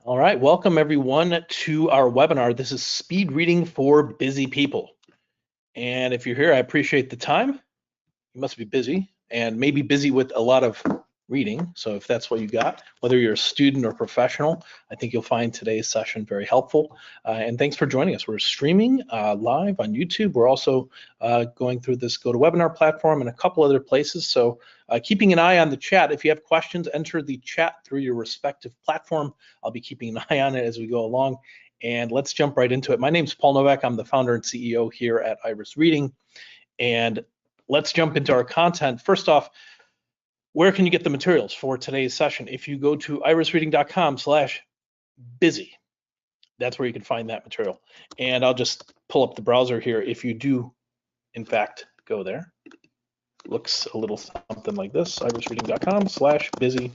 All right, welcome everyone to our webinar. This is speed reading for busy people. And if you're here, I appreciate the time. You must be busy and maybe busy with a lot of reading. So if that's what you got, whether you're a student or professional, I think you'll find today's session very helpful. And thanks for joining us. We're streaming live on YouTube. We're also going through this GoToWebinar platform and a couple other places. So keeping an eye on the chat. If you have questions, enter the chat through your respective platform. I'll be keeping an eye on it as we go along. And let's jump right into it. My name's Paul Nowak. I'm the founder and CEO here at Iris Reading. And let's jump into our content. First off, where can you get the materials for today's session? If you go to irisreading.com/busy, that's where you can find that material. And I'll just pull up the browser here. If you do, in fact, go there, looks a little something like this, irisreading.com/busy,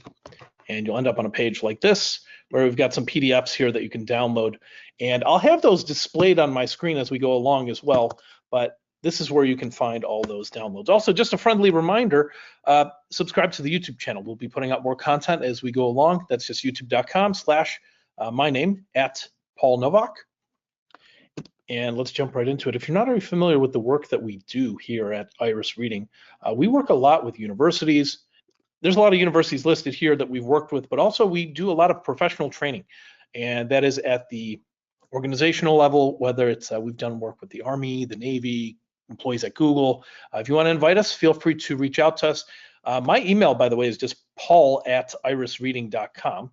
and you'll end up on a page like this where we've got some PDFs here that you can download. And I'll have those displayed on my screen as we go along as well, but this is where you can find all those downloads. Also, just a friendly reminder, subscribe to the YouTube channel. We'll be putting out more content as we go along. That's just youtube.com/my name @Paul Nowak. And let's jump right into it. If you're not already familiar with the work that we do here at Iris Reading, we work a lot with universities. There's a lot of universities listed here that we've worked with, but also we do a lot of professional training. And that is at the organizational level, whether it's we've done work with the Army, the Navy, employees at Google. If you want to invite us, feel free to reach out to us. My email, by the way, is just paul@irisreading.com.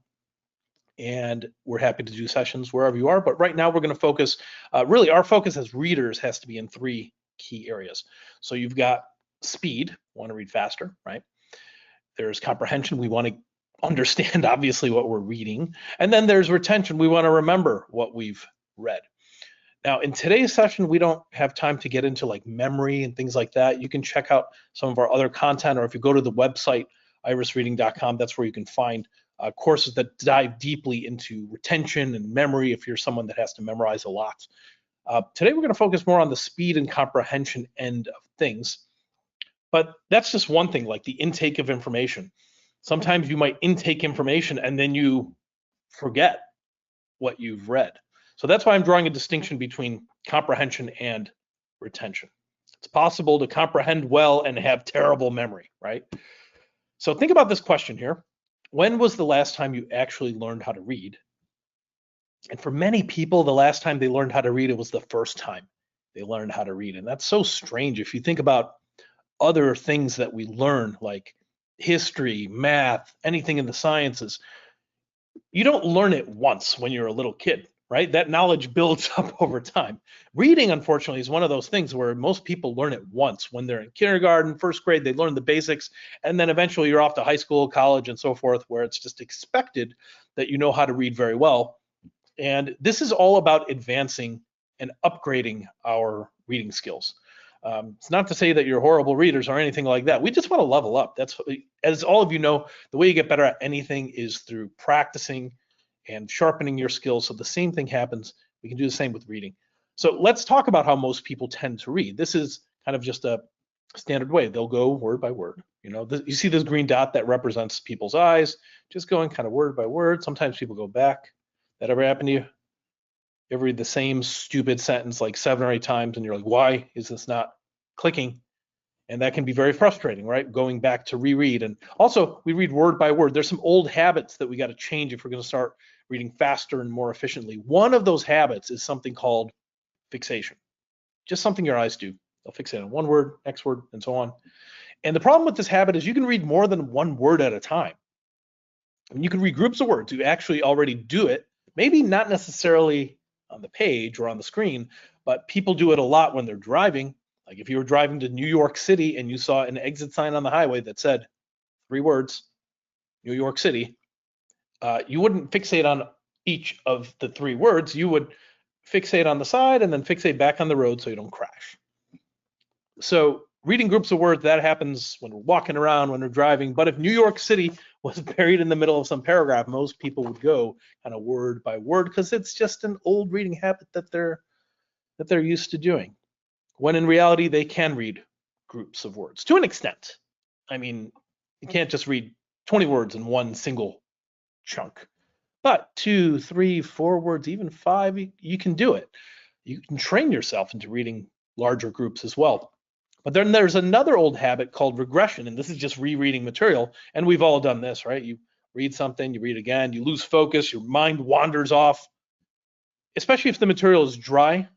And we're happy to do sessions wherever you are. But right now we're going to focus, really our focus as readers has to be in three key areas. So you've got speed, want to read faster, right? There's comprehension, we want to understand obviously what we're reading. And then there's retention, we want to remember what we've read. Now, in today's session, we don't have time to get into like memory and things like that. You can check out some of our other content, or if you go to the website, irisreading.com, that's where you can find courses that dive deeply into retention and memory if you're someone that has to memorize a lot. Today, we're going to focus more on the speed and comprehension end of things. But that's just one thing, like the intake of information. Sometimes you might intake information and then you forget what you've read. So that's why I'm drawing a distinction between comprehension and retention. It's possible to comprehend well and have terrible memory, right? So think about this question here. When was the last time you actually learned how to read? And for many people, the last time they learned how to read, it was the first time they learned how to read. And that's so strange. If you think about other things that we learn, like history, math, anything in the sciences, you don't learn it once when you're a little kid, right? That knowledge builds up over time. Reading, unfortunately, is one of those things where most people learn it once. When they're in kindergarten, first grade, they learn the basics, and then eventually you're off to high school, college, and so forth, where it's just expected that you know how to read very well. And this is all about advancing and upgrading our reading skills. It's not to say that you're horrible readers or anything like that. We just want to level up. That's, as all of you know, the way you get better at anything is through practicing and sharpening your skills. So the same thing happens. We can do the same with reading. So let's talk about how most people tend to read. This is kind of just a standard way. They'll go word by word. You know, you see this green dot that represents people's eyes, just going kind of word by word. Sometimes people go back. That ever happened to you? You ever read the same stupid sentence like 7 or 8 times and you're like, why is this not clicking? And that can be very frustrating, right? Going back to reread. And also we read word by word. There's some old habits that we got to change if we're going to start reading faster and more efficiently. One of those habits is something called fixation. Just something your eyes do. They'll fixate on one word, next word, and so on. And the problem with this habit is you can read more than one word at a time. I mean, you can read groups of words. You actually already do it. Maybe not necessarily on the page or on the screen, but people do it a lot when they're driving. Like if you were driving to New York City and you saw an exit sign on the highway that said 3 words, New York City, you wouldn't fixate on each of the 3 words. You would fixate on the side and then fixate back on the road so you don't crash. So reading groups of words, that happens when we're walking around, when we're driving. But if New York City was buried in the middle of some paragraph, most people would go kind of word by word because it's just an old reading habit that they're used to doing. When in reality, they can read groups of words to an extent. I mean, you can't just read 20 words in one single chunk. But 2, 3, 4 words, even 5, you can do it. You can train yourself into reading larger groups as well. But then there's another old habit called regression, and this is just rereading material. And we've all done this, right? You read something, you read again, you lose focus, your mind wanders off, especially if the material is dry.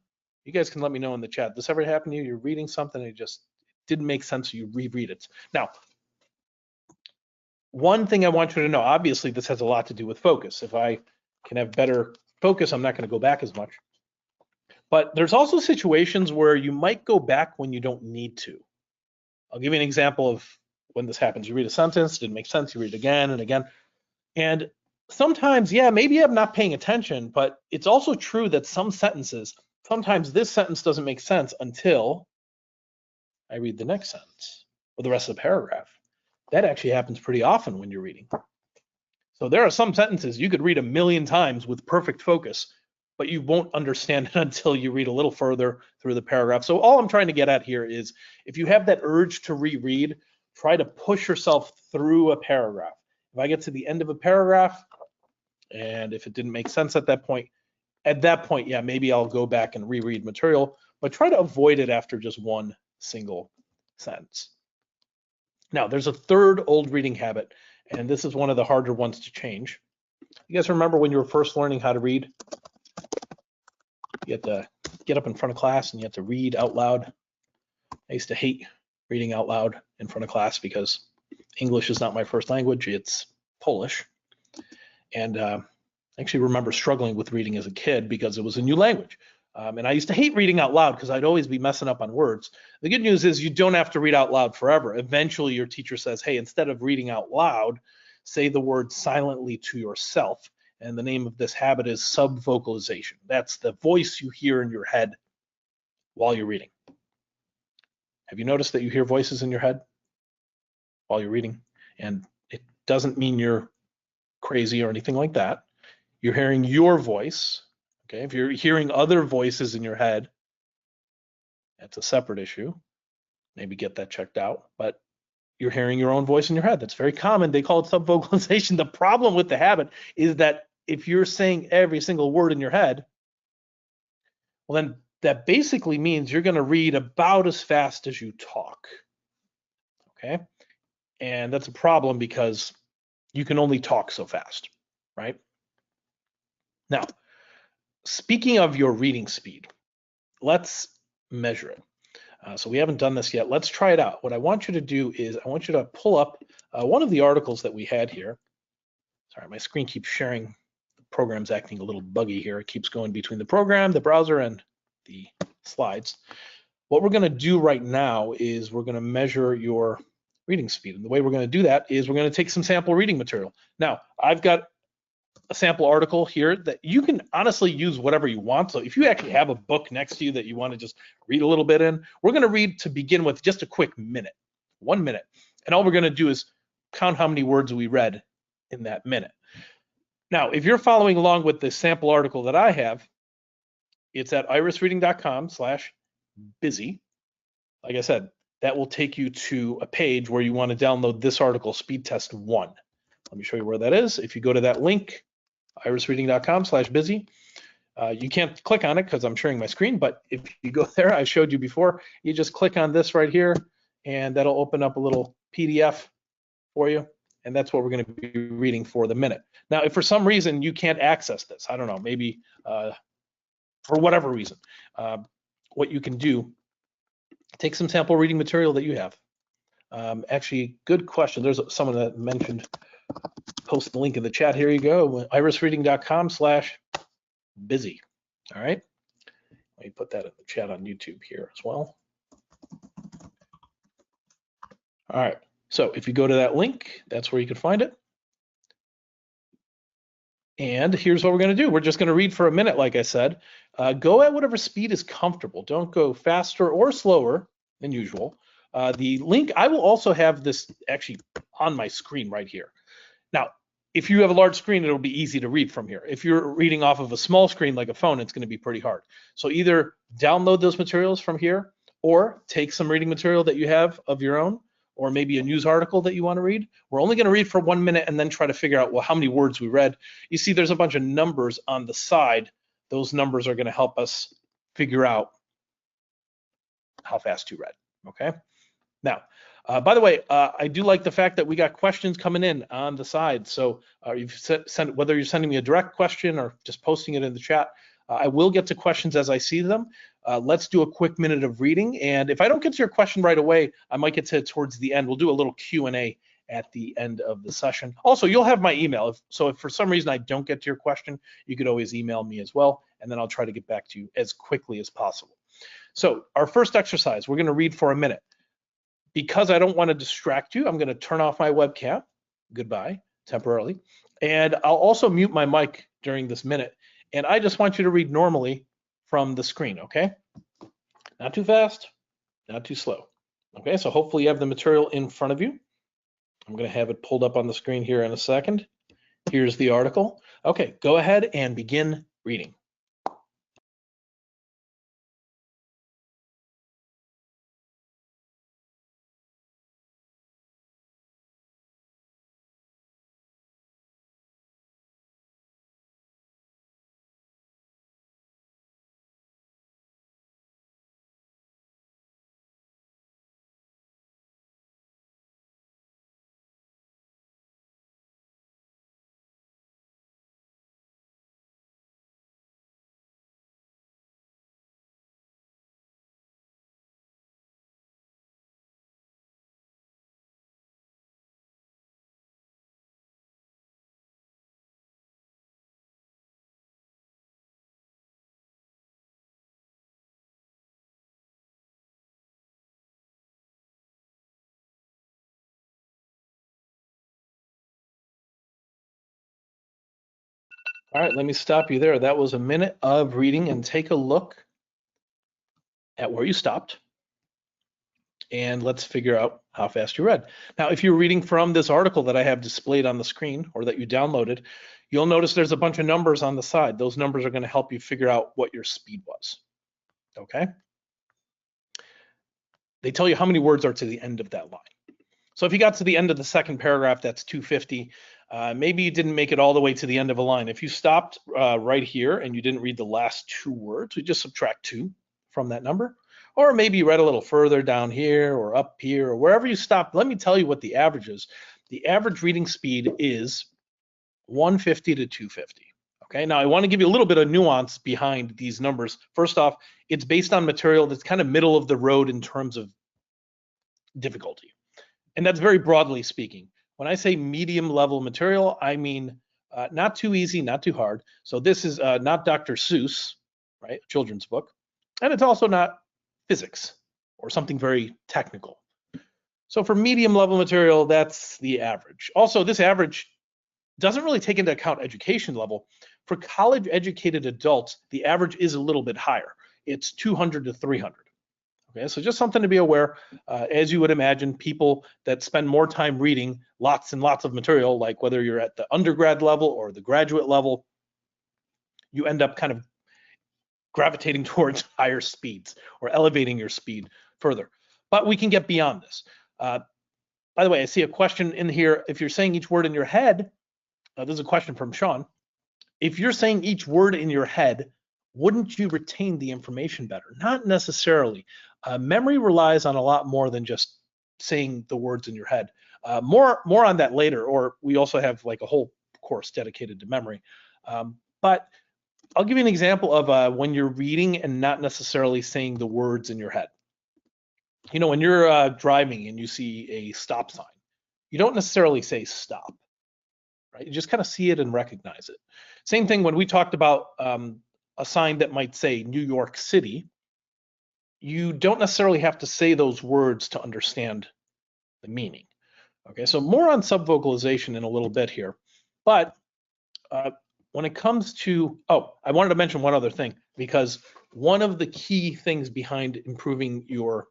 You guys can let me know in the chat. This ever happen to you? You're reading something and it just didn't make sense, so you reread it. Now, one thing I want you to know, obviously this has a lot to do with focus. If I can have better focus, I'm not going to go back as much. But there's also situations where you might go back when you don't need to. I'll give you an example of when this happens. You read a sentence, didn't make sense, you read it again and again. And sometimes, yeah, maybe I'm not paying attention, but it's also true that some sentences, sometimes this sentence doesn't make sense until I read the next sentence or the rest of the paragraph. That actually happens pretty often when you're reading. So there are some sentences you could read a million times with perfect focus, but you won't understand it until you read a little further through the paragraph. So all I'm trying to get at here is if you have that urge to reread, try to push yourself through a paragraph. If I get to the end of a paragraph and if it didn't make sense at that point, yeah, maybe I'll go back and reread material, but try to avoid it after just one single sentence. Now, there's a third old reading habit, and this is one of the harder ones to change. You guys remember when you were first learning how to read? You had to get up in front of class and you had to read out loud. I used to hate reading out loud in front of class because English is not my first language, it's Polish. And I actually remember struggling with reading as a kid because it was a new language. And I used to hate reading out loud because I'd always be messing up on words. The good news is you don't have to read out loud forever. Eventually your teacher says, hey, instead of reading out loud, say the word silently to yourself. And the name of this habit is subvocalization. That's the voice you hear in your head while you're reading. Have you noticed that you hear voices in your head while you're reading? And it doesn't mean you're crazy or anything like that. You're hearing your voice. Okay, if you're hearing other voices in your head, that's a separate issue. Maybe get that checked out. But you're hearing your own voice in your head. That's very common. They call it subvocalization. The problem with the habit is that if you're saying every single word in your head, well, then that basically means you're going to read about as fast as you talk. Okay, and that's a problem because you can only talk so fast, right? Now, speaking of your reading speed, let's measure it. So we haven't done this yet. Let's try it out. What I want you to do is I want you to pull up one of the articles that we had here. Sorry, my screen keeps sharing. The program's acting a little buggy here. It keeps going between the program, the browser, and the slides. What we're going to do right now is we're going to measure your reading speed. And the way we're going to do that is we're going to take some sample reading material. Now, I've got a sample article here that you can honestly use whatever you want. So if you actually have a book next to you that you want to just read a little bit in, we're going to read to begin with just a quick minute, 1 minute. And all we're going to do is count how many words we read in that minute. Now, if you're following along with the sample article that I have, it's at irisreading.com/busy. Like I said, that will take you to a page where you want to download this article, Speed Test 1. Let me show you where that is. If you go to that link, irisreading.com/busy. You can't click on it because I'm sharing my screen, but if you go there, I showed you before, you just click on this right here, and that'll open up a little PDF for you, and that's what we're going to be reading for the minute. Now, if for some reason you can't access this, I don't know, maybe for whatever reason, what you can do, take some sample reading material that you have. Actually, good question. There's someone that mentioned, post the link in the chat. Here you go, irisreading.com/busy. All right, let me put that in the chat on YouTube here as well. All right, so if you go to that link, that's where you can find it. And here's what we're going to do. We're just going to read for a minute, like I said. Go at whatever speed is comfortable. Don't go faster or slower than usual. The link, I will also have this actually on my screen right here. Now, if you have a large screen, it'll be easy to read from here. If you're reading off of a small screen like a phone, it's going to be pretty hard. So either download those materials from here or take some reading material that you have of your own, or maybe a news article that you want to read, we're only going to read for 1 minute and then try to figure out, well, how many words we read. You see there's a bunch of numbers on the side. Those numbers are going to help us figure out how fast you read, okay? Now, by the way, I do like the fact that we got questions coming in on the side. So you've sent, whether you're sending me a direct question or just posting it in the chat, I will get to questions as I see them. Let's do a quick minute of reading. And if I don't get to your question right away, I might get to it towards the end. We'll do a little Q&A at the end of the session. Also, you'll have my email. So if for some reason I don't get to your question, you could always email me as well, and then I'll try to get back to you as quickly as possible. So our first exercise, we're going to read for a minute. Because I don't want to distract you, I'm going to turn off my webcam. Goodbye, temporarily. And I'll also mute my mic during this minute. And I just want you to read normally from the screen, okay? Not too fast, not too slow. Okay, so hopefully you have the material in front of you. I'm going to have it pulled up on the screen here in a second. Here's the article. Okay, go ahead and begin reading. All right, let me stop you there. That was a minute of reading, and take a look at where you stopped. And let's figure out how fast you read. Now, if you're reading from this article that I have displayed on the screen or that you downloaded, you'll notice there's a bunch of numbers on the side. Those numbers are going to help you figure out what your speed was, okay? They tell you how many words are to the end of that line. So if you got to the end of the second paragraph, that's 250. Maybe you didn't make it all the way to the end of a line. If you stopped right here and you didn't read the last 2 words, we just subtract 2 from that number. Or maybe you read a little further down here or up here or wherever you stopped. Let me tell you what the average is. The average reading speed is 150 to 250. Okay, now I want to give you a little bit of nuance behind these numbers. First off, it's based on material that's kind of middle of the road in terms of difficulty. And that's very broadly speaking. When I say medium level material, I mean not too easy, not too hard. So this is not Dr. Seuss, right? Children's book. And it's also not physics or something very technical. So for medium level material, that's the average. Also, this average doesn't really take into account education level. For college educated adults, the average is a little bit higher. It's 200 to 300. Okay, so just something to be aware. As you would imagine, people that spend more time reading lots and lots of material, like whether you're at the undergrad level or the graduate level, you end up kind of gravitating towards higher speeds or elevating your speed further. But we can get beyond this. By the way, I see a question in here. If you're saying each word in your head, this is a question from Sean. If you're saying each word in your head, wouldn't you retain the information better? Not necessarily. Memory relies on a lot more than just saying the words in your head. More on that later, or we also have like a whole course dedicated to memory. But I'll give you an example of when you're reading and not necessarily saying the words in your head. You know, when you're driving and you see a stop sign, you don't necessarily say stop, right? You just kind of see it and recognize it. Same thing when we talked about a sign that might say New York City. You don't necessarily have to say those words to understand the meaning. Okay, so more on subvocalization in a little bit here. But when it comes to, I wanted to mention one other thing, because one of the key things behind improving your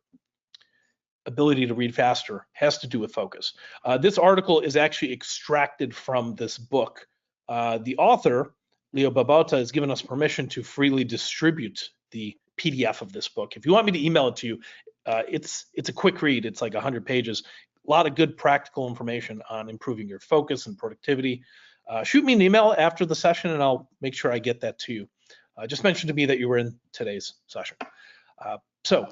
ability to read faster has to do with focus. This article is actually extracted from this book. The author, Leo Babauta, has given us permission to freely distribute the PDF of this book. If you want me to email it to you, it's a quick read. It's like 100 pages. a lot of good practical information on improving your focus and productivity. Shoot me an email after the session and I'll make sure I get that to you. Just mention to me that you were in today's session. So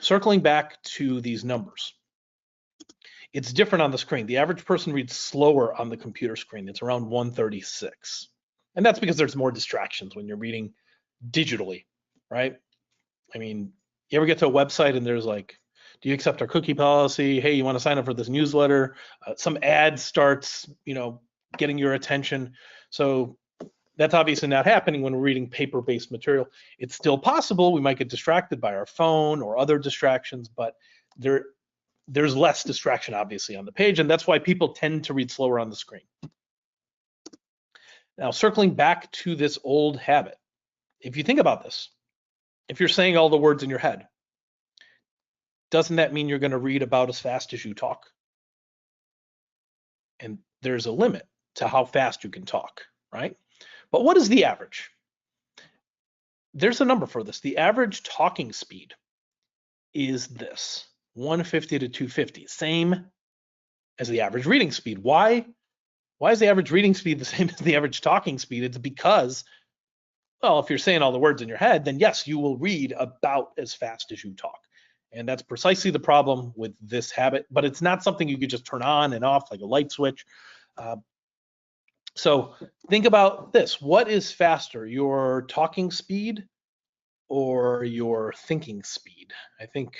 circling back to these numbers, it's different on the screen. The average person reads slower on the computer screen. It's around 136. And that's because there's more distractions when you're reading digitally, right? I mean, you ever get to a website and there's like, do you accept our cookie policy? Hey, you want to sign up for this newsletter? Some ad starts, getting your attention. So that's obviously not happening when we're reading paper-based material. It's still possible. We might get distracted by our phone or other distractions, but there's less distraction obviously on the page, and that's why people tend to read slower on the screen. Now, circling back to this old habit, if you think about this, if you're saying all the words in your head, doesn't that mean you're going to read about as fast as you talk? And there's a limit to how fast you can talk, right? But what is the average? There's a number for this. The average talking speed is this, 150 to 250, same as the average reading speed. Why is the average reading speed the same as the average talking speed? It's because, well, if you're saying all the words in your head, then yes, you will read about as fast as you talk. And that's precisely the problem with this habit, but it's not something you could just turn on and off like a light switch. So think about this. What is faster, your talking speed or your thinking speed? I think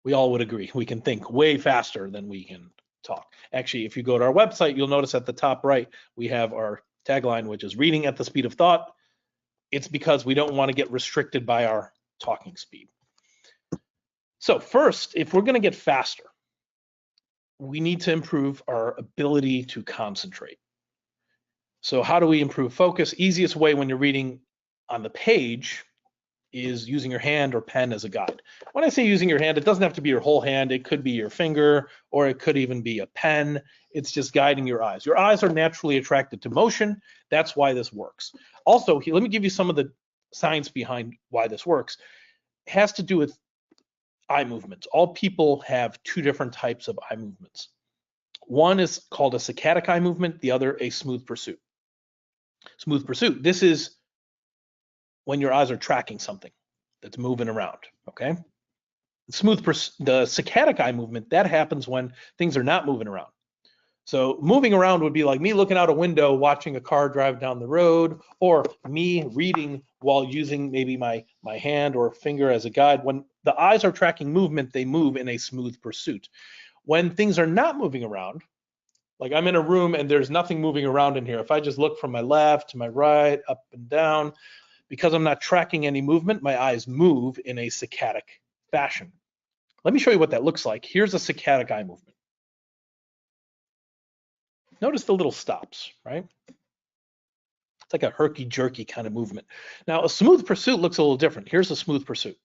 we all would agree. We can think way faster than we can talk. Actually, if you go to our website, you'll notice at the top right, we have our tagline, which is reading at the speed of thought. It's because we don't want to get restricted by our talking speed. So first, if we're going to get faster, we need to improve our ability to concentrate. So how do we improve focus? Easiest way when you're reading on the page is using your hand or pen as a guide. When I say using your hand, it doesn't have to be your whole hand. It could be your finger, or it could even be a pen. It's just guiding your eyes. Your eyes are naturally attracted to motion. That's why this works. Also, let me give you some of the science behind why this works. It has to do with eye movements. All people have two different types of eye movements. One is called a saccadic eye movement, the other a smooth pursuit. Smooth pursuit, this is when your eyes are tracking something that's moving around, okay? The saccadic eye movement, that happens when things are not moving around. So moving around would be like me looking out a window, watching a car drive down the road, or me reading while using maybe my hand or finger as a guide. When the eyes are tracking movement, they move in a smooth pursuit. When things are not moving around, like I'm in a room and there's nothing moving around in here. If I just look from my left to my right, up and down, because I'm not tracking any movement, my eyes move in a saccadic fashion. Let me show you what that looks like. Here's a saccadic eye movement. Notice the little stops, right? It's like a herky-jerky kind of movement. Now, a smooth pursuit looks a little different. Here's a smooth pursuit.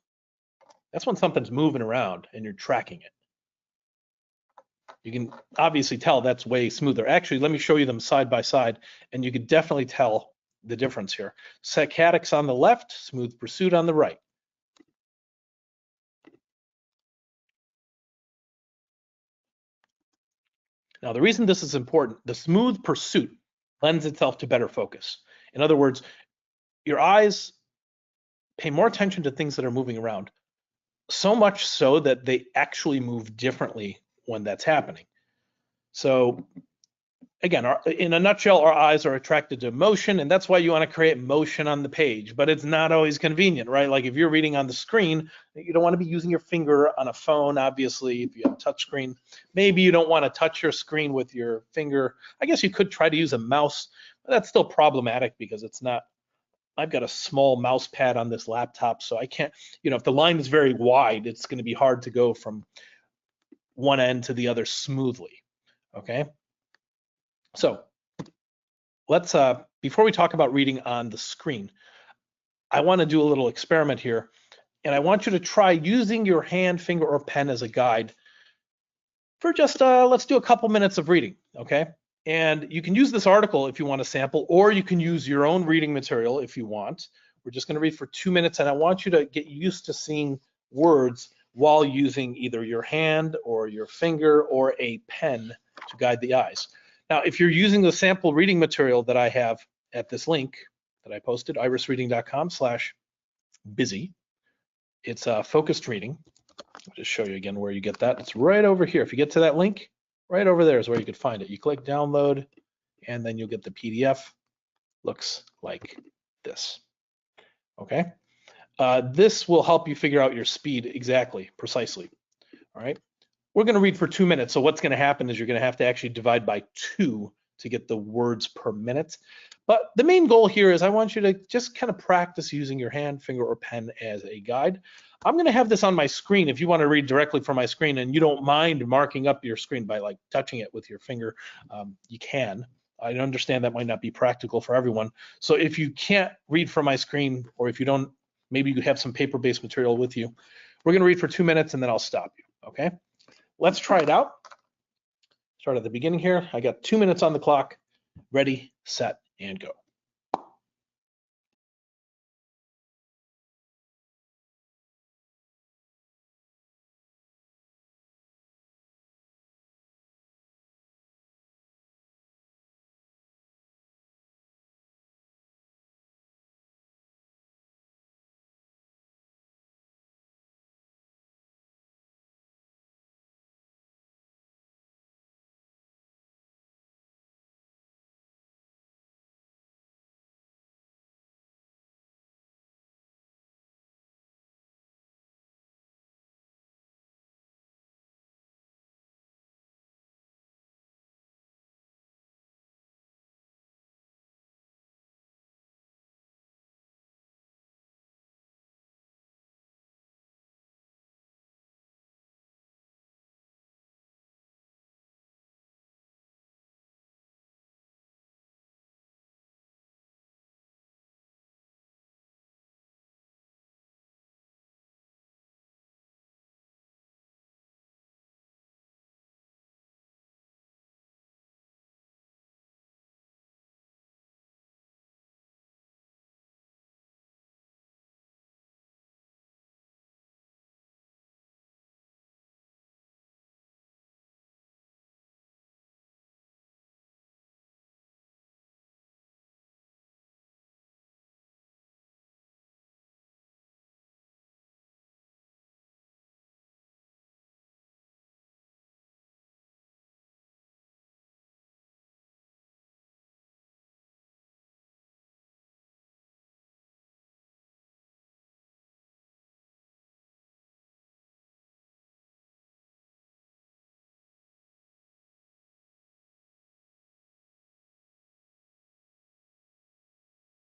That's when something's moving around and you're tracking it. You can obviously tell that's way smoother. Actually, let me show you them side by side, and you can definitely tell the difference here. Saccadics on the left, smooth pursuit on the right. Now, the reason this is important, the smooth pursuit lends itself to better focus. In other words, your eyes pay more attention to things that are moving around, so much so that they actually move differently when that's happening. So again, in a nutshell, our eyes are attracted to motion, and that's why you want to create motion on the page, but it's not always convenient, right? Like if you're reading on the screen, you don't want to be using your finger on a phone, obviously. If you have a touch screen, maybe you don't want to touch your screen with your finger. I guess you could try to use a mouse, but that's still problematic because it's not, I've got a small mouse pad on this laptop, so I can't, if the line is very wide, it's going to be hard to go from one end to the other smoothly, okay? So let's, before we talk about reading on the screen, I want to do a little experiment here, and I want you to try using your hand, finger, or pen as a guide for just, let's do a couple minutes of reading, okay? And you can use this article if you want to sample, or you can use your own reading material if you want. We're just going to read for 2 minutes, and I want you to get used to seeing words while using either your hand or your finger or a pen to guide the eyes. Now, if you're using the sample reading material that I have at this link that I posted, irisreading.com/busy, it's a focused reading. I'll just show you again where you get that. It's right over here. If you get to that link, right over there is where you could find it. You click download, and then you'll get the PDF. Looks like this. Okay. This will help you figure out your speed exactly, precisely. All right. We're going to read for 2 minutes. So what's going to happen is you're going to have to actually divide by 2 to get the words per minute. But the main goal here is I want you to just kind of practice using your hand, finger, or pen as a guide. I'm going to have this on my screen. If you want to read directly from my screen and you don't mind marking up your screen by like touching it with your finger, you can. I understand that might not be practical for everyone. So if you can't read from my screen, or if you don't, maybe you have some paper-based material with you, we're going to read for 2 minutes and then I'll stop you. Okay. Let's try it out. Start at the beginning here. I got 2 minutes on the clock. Ready, set, and go.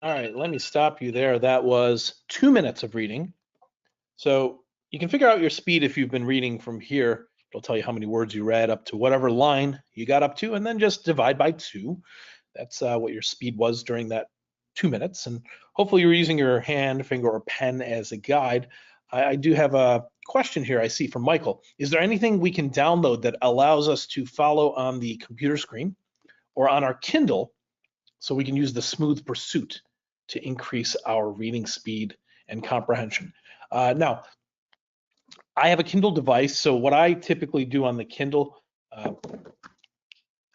All right, let me stop you there. That was 2 minutes of reading. So you can figure out your speed if you've been reading from here. It'll tell you how many words you read up to whatever line you got up to, and then just divide by 2. That's what your speed was during that 2 minutes. And hopefully you're using your hand, finger, or pen as a guide. I do have a question here I see from Michael. Is there anything we can download that allows us to follow on the computer screen or on our Kindle so we can use the Smooth Pursuit to increase our reading speed and comprehension? Now, I have a Kindle device, so what I typically do on the Kindle,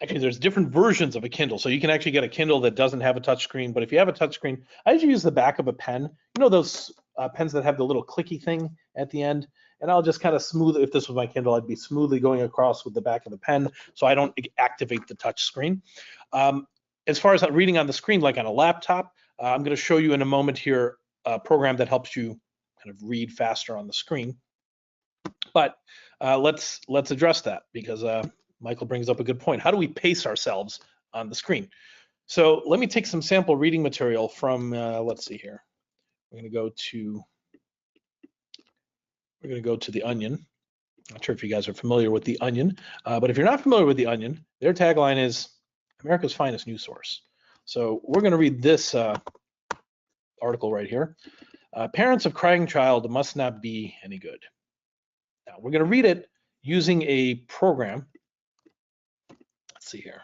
actually there's different versions of a Kindle, so you can actually get a Kindle that doesn't have a touch screen, but if you have a touch screen, I usually use the back of a pen. You know those pens that have the little clicky thing at the end? And I'll just kind of smooth, if this was my Kindle, I'd be smoothly going across with the back of the pen so I don't activate the touch screen. As far as reading on the screen, like on a laptop, I'm going to show you in a moment here a program that helps you kind of read faster on the screen. But let's address that because Michael brings up a good point. How do we pace ourselves on the screen? So let me take some sample reading material from, let's see here. We're going to go to The Onion. Not sure if you guys are familiar with The Onion, but if you're not familiar with The Onion, their tagline is America's finest news source. So we're going to read this article right here. Parents of crying child must not be any good. Now we're going to read it using a program. Let's see here.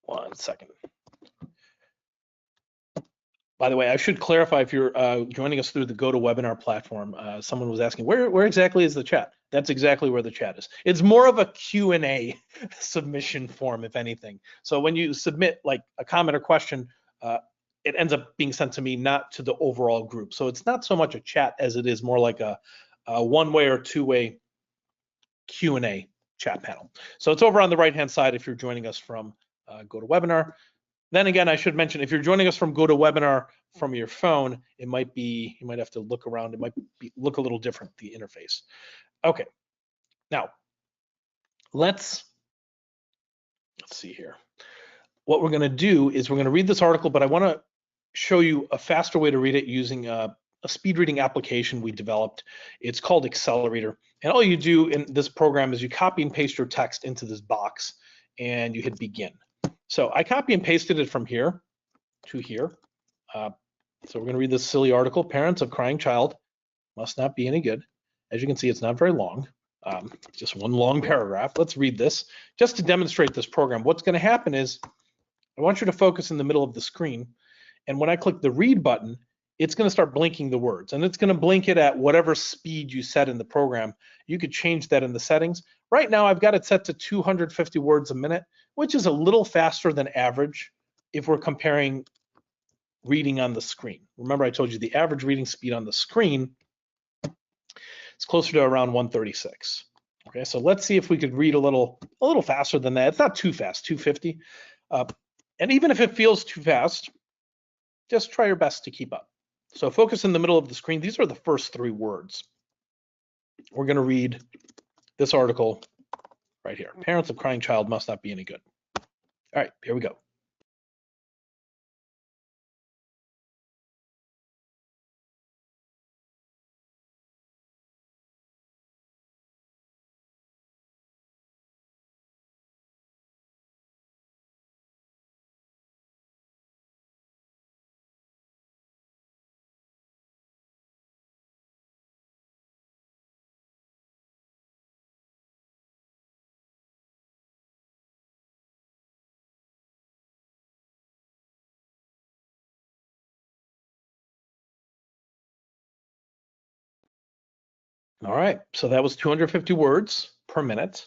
One second. By the way, I should clarify if you're joining us through the GoToWebinar platform, someone was asking, where exactly is the chat? That's exactly where the chat is. It's more of a Q&A submission form, if anything. So when you submit like a comment or question, it ends up being sent to me, not to the overall group. So it's not so much a chat as it is more like a one-way or two-way Q&A chat panel. So it's over on the right-hand side if you're joining us from GoToWebinar. Then again, I should mention, if you're joining us from GoToWebinar from your phone, it might be, you might have to look around. It might look a little different, the interface. Okay, now let's see here. What we're gonna do is we're gonna read this article, but I wanna show you a faster way to read it using a speed reading application we developed. It's called Accelerator. And all you do in this program is you copy and paste your text into this box and you hit begin. So I copy and pasted it from here to here. So we're going to read this silly article. Parents of crying child must not be any good. As you can see, it's not very long, just one long paragraph. Let's read this just to demonstrate this program. What's going to happen is I want you to focus in the middle of the screen. And when I click the read button, it's going to start blinking the words, and it's going to blink it at whatever speed you set in the program. You could change that in the settings. Right now, I've got it set to 250 words a minute, which is a little faster than average if we're comparing reading on the screen. Remember, I told you the average reading speed on the screen is closer to around 136. Okay, so let's see if we could read a little faster than that. It's not too fast, 250. And even if it feels too fast, just try your best to keep up. So focus in the middle of the screen. These are the first three words. We're going to read this article right here. Parents of crying child must not be any good. All right, here we go. All right, so that was 250 words per minute.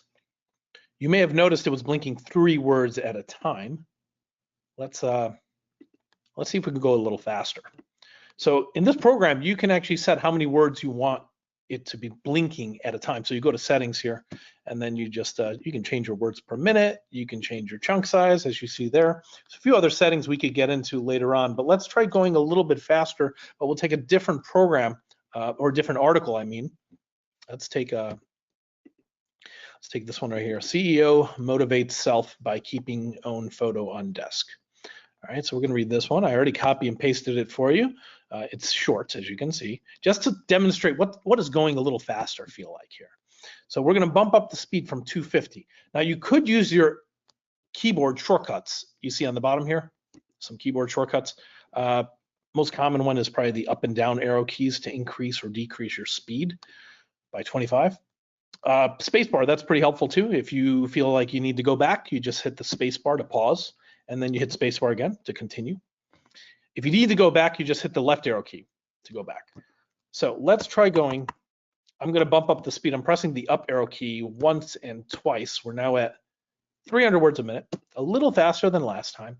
You may have noticed it was blinking 3 words at a time. Let's see if we can go a little faster. So in this program, you can actually set how many words you want it to be blinking at a time. So you go to settings here, and then you just you can change your words per minute. You can change your chunk size, as you see there. There's a few other settings we could get into later on, but let's try going a little bit faster. But we'll take a different program or a different article. I mean, let's take this one right here. CEO motivates self by keeping own photo on desk. All right, so we're going to read this one. I already copy and pasted it for you. It's short, as you can see, just to demonstrate what is going a little faster feel like here. So we're going to bump up the speed from 250. Now you could use your keyboard shortcuts. You see on the bottom here, some keyboard shortcuts. Most common one is probably the up and down arrow keys to increase or decrease your speed by 25. Spacebar, that's pretty helpful too. If you feel like you need to go back, you just hit the spacebar to pause, and then you hit spacebar again to continue. If you need to go back, you just hit the left arrow key to go back. So let's try going. I'm going to bump up the speed. I'm pressing the up arrow key once and twice. We're now at 300 words a minute, a little faster than last time.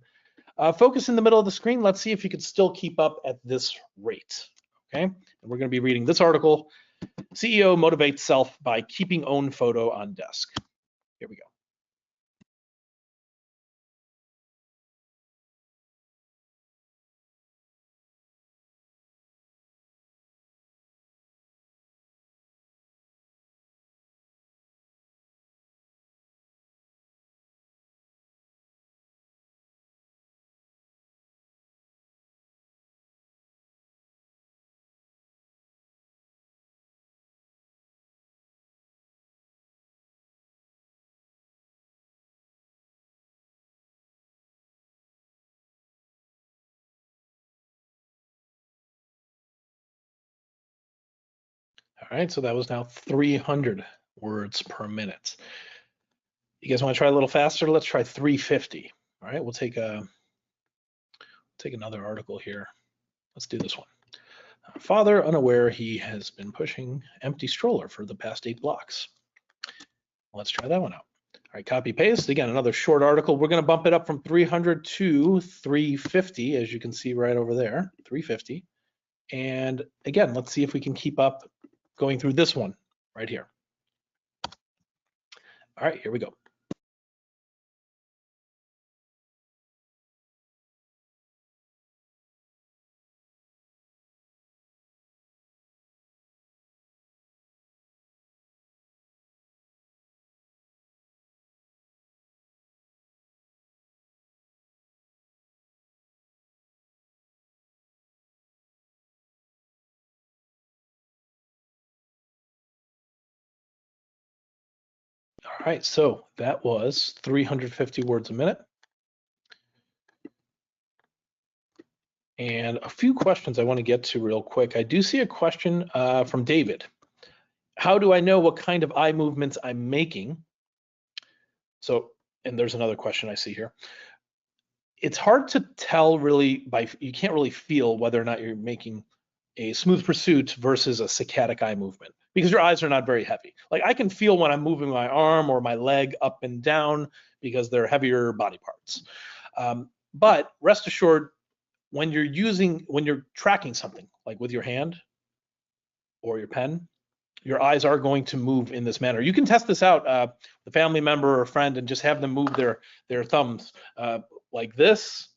Focus in the middle of the screen. Let's see if you can still keep up at this rate. Okay, and we're going to be reading this article. CEO motivates self by keeping own photo on desk. Here we go. All right, so that was now 300 words per minute. You guys want to try a little faster? Let's try 350. All right, we'll take another article here. Let's do this one. Father unaware he has been pushing empty stroller for the past 8 blocks. Let's try that one out. All right, copy paste. Again, another short article. We're going to bump it up from 300 to 350, as you can see right over there, 350. And again, let's see if we can keep up going through this one right here. All right, here we go. All right, so that was 350 words a minute. And a few questions I want to get to real quick. I do see a question from David. How do I know what kind of eye movements I'm making? So, and there's another question I see here. It's hard to tell really you can't really feel whether or not you're making a smooth pursuit versus a saccadic eye movement because your eyes are not very heavy. Like I can feel when I'm moving my arm or my leg up and down because they're heavier body parts. But rest assured, when you're tracking something like with your hand or your pen, your eyes are going to move in this manner. You can test this out with a family member or a friend and just have them move their thumbs like this,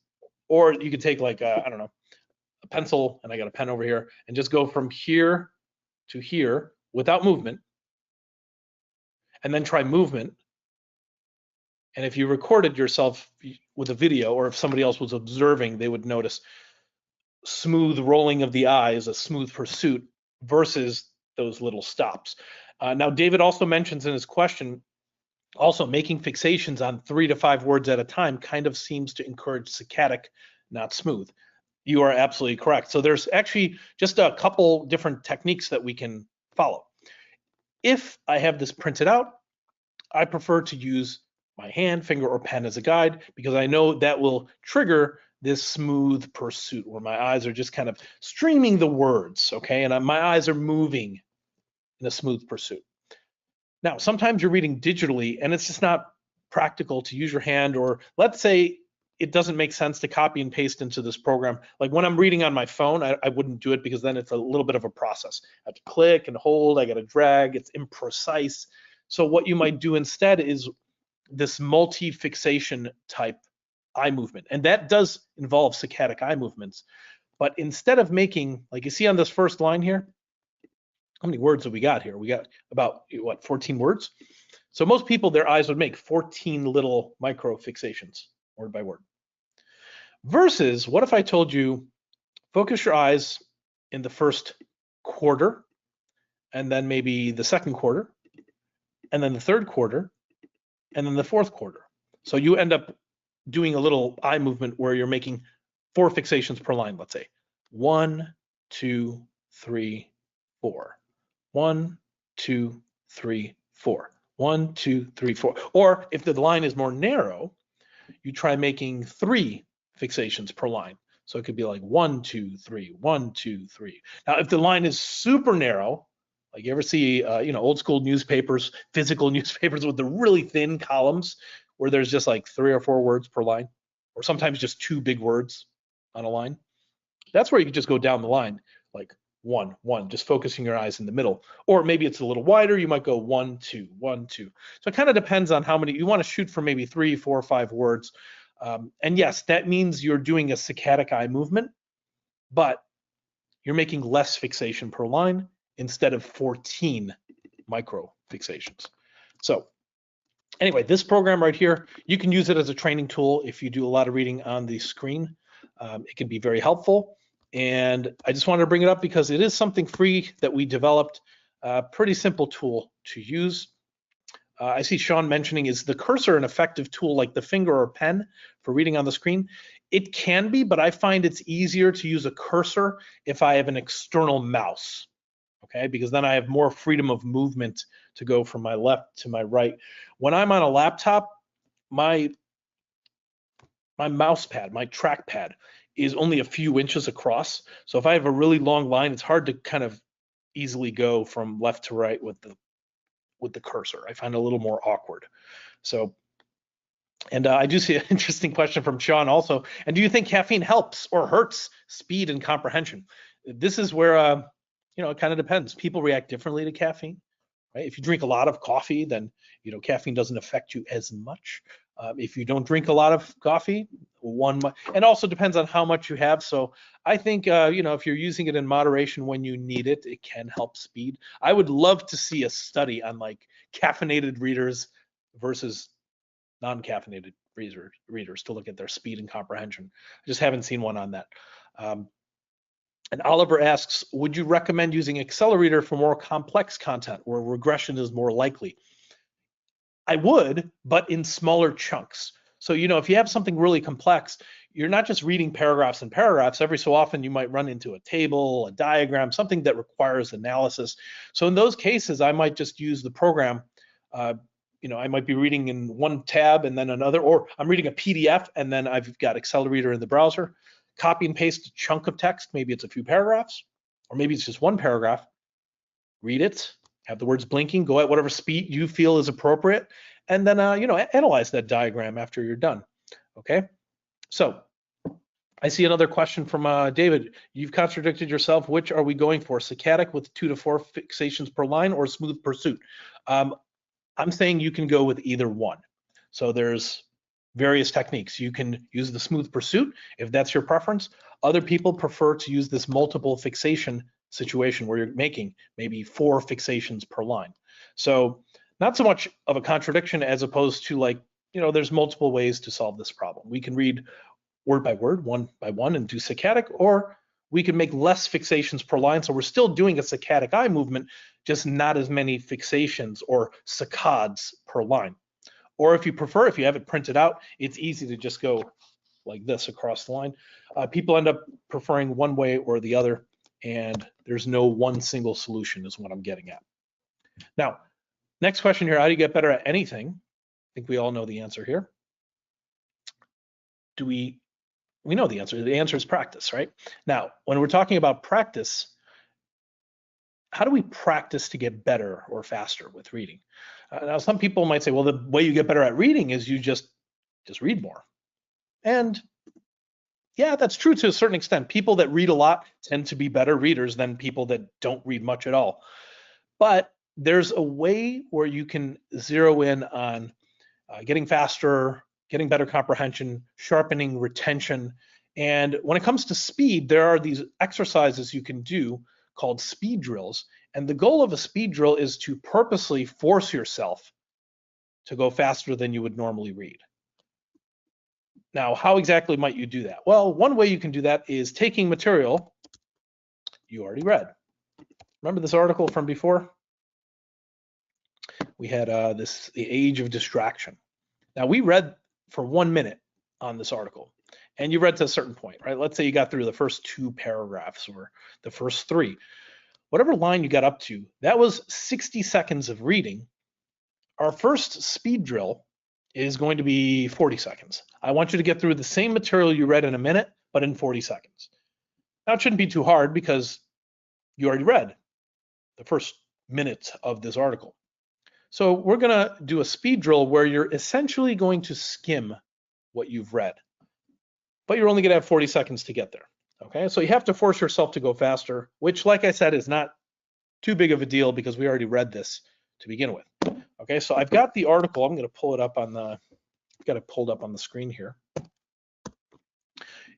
or you could take like I don't know, a pencil, and I got a pen over here, and just go from here to here without movement, and then try movement. And if you recorded yourself with a video, or if somebody else was observing, they would notice smooth rolling of the eyes, a smooth pursuit versus those little stops. Now, David also mentions in his question, also making fixations on 3 to 5 words at a time kind of seems to encourage saccadic, not smooth. You are absolutely correct. So there's actually just a couple different techniques that we can follow. If I have this printed out, I prefer to use my hand, finger, or pen as a guide because I know that will trigger this smooth pursuit where my eyes are just kind of streaming the words, okay? And my eyes are moving in a smooth pursuit. Now, sometimes you're reading digitally and it's just not practical to use your hand, or let's say it doesn't make sense to copy and paste into this program. Like when I'm reading on my phone, I wouldn't do it because then it's a little bit of a process. I have to click and hold, I got to drag, it's imprecise. So what you might do instead is this multi-fixation type eye movement. And that does involve saccadic eye movements. But instead of making, like you see on this first line here, how many words have we got here? We got about, what, 14 words? So most people, their eyes would make 14 little micro fixations, word by word. Versus, what if I told you, focus your eyes in the first quarter, and then maybe the second quarter, and then the third quarter, and then the fourth quarter. So you end up doing a little eye movement where you're making 4 fixations per line, let's say. 1, 2, 3, 4. 1, 2, 3, 4. 1, 2, 3, 4. Or if the line is more narrow, you try making 3 fixations per line. So it could be like 1, 2, 3, 1, 2, 3. Now, if the line is super narrow, like you ever see, old school newspapers, physical newspapers with the really thin columns where there's just like 3 or 4 words per line, or sometimes just 2 big words on a line. That's where you can just go down the line, like 1, 1, just focusing your eyes in the middle. Or maybe it's a little wider, you might go 1, 2, 1, 2. So it kind of depends on how many, you want to shoot for maybe 3, 4, 5 words. And yes, that means you're doing a saccadic eye movement, but you're making less fixation per line instead of 14 micro fixations. So anyway, this program right here, you can use it as a training tool if you do a lot of reading on the screen. It can be very helpful. And I just wanted to bring it up because it is something free that we developed, a pretty simple tool to use. I see Sean mentioning, is the cursor an effective tool like the finger or pen for reading on the screen? It can be, but I find it's easier to use a cursor if I have an external mouse, okay? Because then I have more freedom of movement to go from my left to my right. When I'm on a laptop, my mouse pad, my trackpad is only a few inches across. So if I have a really long line, it's hard to kind of easily go from left to right with the cursor. I find it a little more awkward. So, and I do see an interesting question from Sean also. And do you think caffeine helps or hurts speed and comprehension? This is where, it kind of depends. People react differently to caffeine, right? If you drink a lot of coffee, then, caffeine doesn't affect you as much. If you don't drink a lot of coffee, and also depends on how much you have. So I think, if you're using it in moderation when you need it, it can help speed. I would love to see a study on like caffeinated readers versus non-caffeinated readers to look at their speed and comprehension. I just haven't seen one on that. And Oliver asks, would you recommend using Accelerator for more complex content where regression is more likely? I would, but in smaller chunks. So, if you have something really complex, you're not just reading paragraphs and paragraphs. Every so often you might run into a table, a diagram, something that requires analysis. So in those cases, I might just use the program. I might be reading in one tab and then another, or I'm reading a PDF and then I've got Accelerator in the browser, copy and paste a chunk of text. Maybe it's a few paragraphs, or maybe it's just one paragraph. Read it, have the words blinking, go at whatever speed you feel is appropriate, and then analyze that diagram after you're done. Okay, so I see another question from David. You've contradicted yourself. Which are we going for? Saccadic with 2 to 4 fixations per line or smooth pursuit? I'm saying you can go with either one. So there's various techniques. You can use the smooth pursuit if that's your preference. Other people prefer to use this multiple fixation situation where you're making maybe 4 fixations per line. So not so much of a contradiction as opposed to like, there's multiple ways to solve this problem. We can read word by word, one by one, and do saccadic, or we can make less fixations per line. So we're still doing a saccadic eye movement, just not as many fixations or saccades per line. Or if you prefer, if you have it printed out, it's easy to just go like this across the line. People end up preferring one way or the other, and there's no one single solution is what I'm getting at. Now, next question here, how do you get better at anything? I think we all know the answer here. We know the answer. The answer is practice, right? Now, when we're talking about practice, how do we practice to get better or faster with reading? Now, some people might say, well, the way you get better at reading is you just read more. And yeah, that's true to a certain extent. People that read a lot tend to be better readers than people that don't read much at all. But there's a way where you can zero in on getting faster, getting better comprehension, sharpening retention. And when it comes to speed, there are these exercises you can do called speed drills. And the goal of a speed drill is to purposely force yourself to go faster than you would normally read. Now, how exactly might you do that? Well, one way you can do that is taking material you already read. Remember this article from before? We had the age of distraction. Now, we read for 1 minute on this article, and you read to a certain point, right? Let's say you got through the first 2 paragraphs or the first 3. Whatever line you got up to, that was 60 seconds of reading. Our first speed drill is going to be 40 seconds. I want you to get through the same material you read in a minute, but in 40 seconds. Now, it shouldn't be too hard because you already read the first minute of this article. So we're going to do a speed drill where you're essentially going to skim what you've read, but you're only going to have 40 seconds to get there. Okay, so you have to force yourself to go faster, which, like I said, is not too big of a deal because we already read this to begin with. Okay, so I've got the article. I'm going to pull it up on the, I've got it pulled up on the screen here.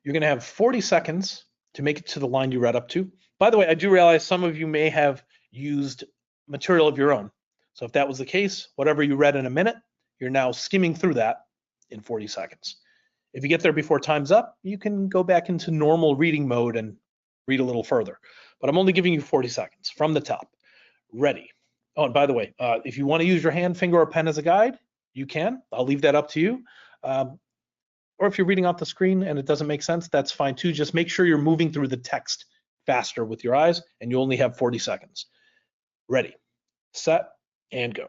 You're going to have 40 seconds to make it to the line you read up to. By the way, I do realize some of you may have used material of your own. So if that was the case, whatever you read in a minute, you're now skimming through that in 40 seconds. If you get there before time's up, you can go back into normal reading mode and read a little further. But I'm only giving you 40 seconds from the top. Ready. Oh, and by the way, if you want to use your hand, finger, or pen as a guide, you can. I'll leave that up to you. Or if you're reading off the screen and it doesn't make sense, that's fine too. Just make sure you're moving through the text faster with your eyes, and you only have 40 seconds. Ready, set, and go.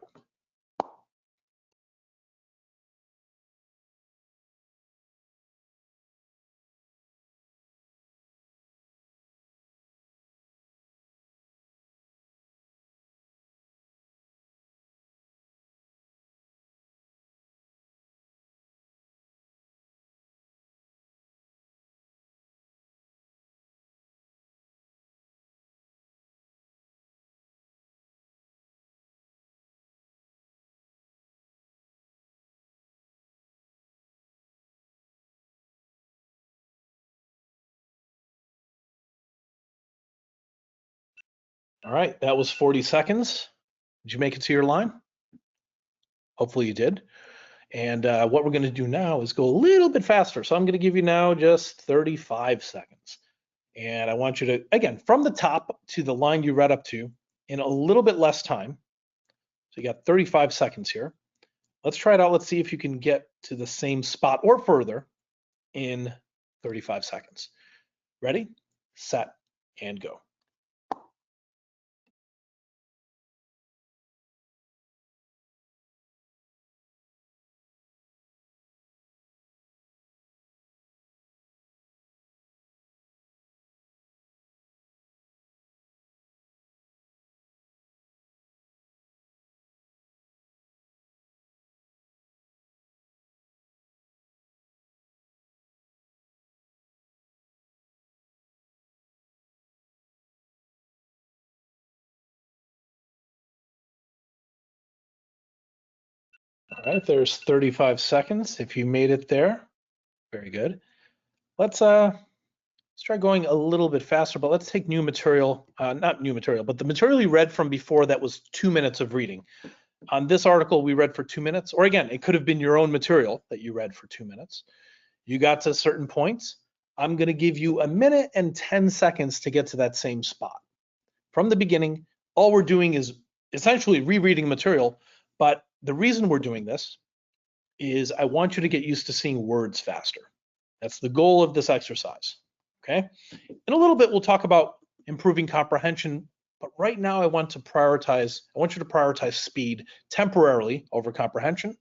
All right, that was 40 seconds. Did you make it to your line? Hopefully you did. And what we're going to do now is go a little bit faster. So I'm going to give you now just 35 seconds. And I want you to, again, from the top to the line you read up to in a little bit less time. So you got 35 seconds here. Let's try it out. Let's see if you can get to the same spot or further in 35 seconds. Ready, set, and go. All right, there's 35 seconds. If you made it there, very good. Let's try going a little bit faster, but let's take new material, not new material, but the material you read from before that was 2 minutes of reading. On this article, we read for 2 minutes, or again, it could have been your own material that you read for 2 minutes. You got to certain points. I'm going to give you 1 minute and 10 seconds to get to that same spot. From the beginning, all we're doing is essentially rereading material, but the reason we're doing this is I want you to get used to seeing words faster. That's the goal of this exercise, okay? In a little bit, we'll talk about improving comprehension, but right now I want you to prioritize speed temporarily over comprehension.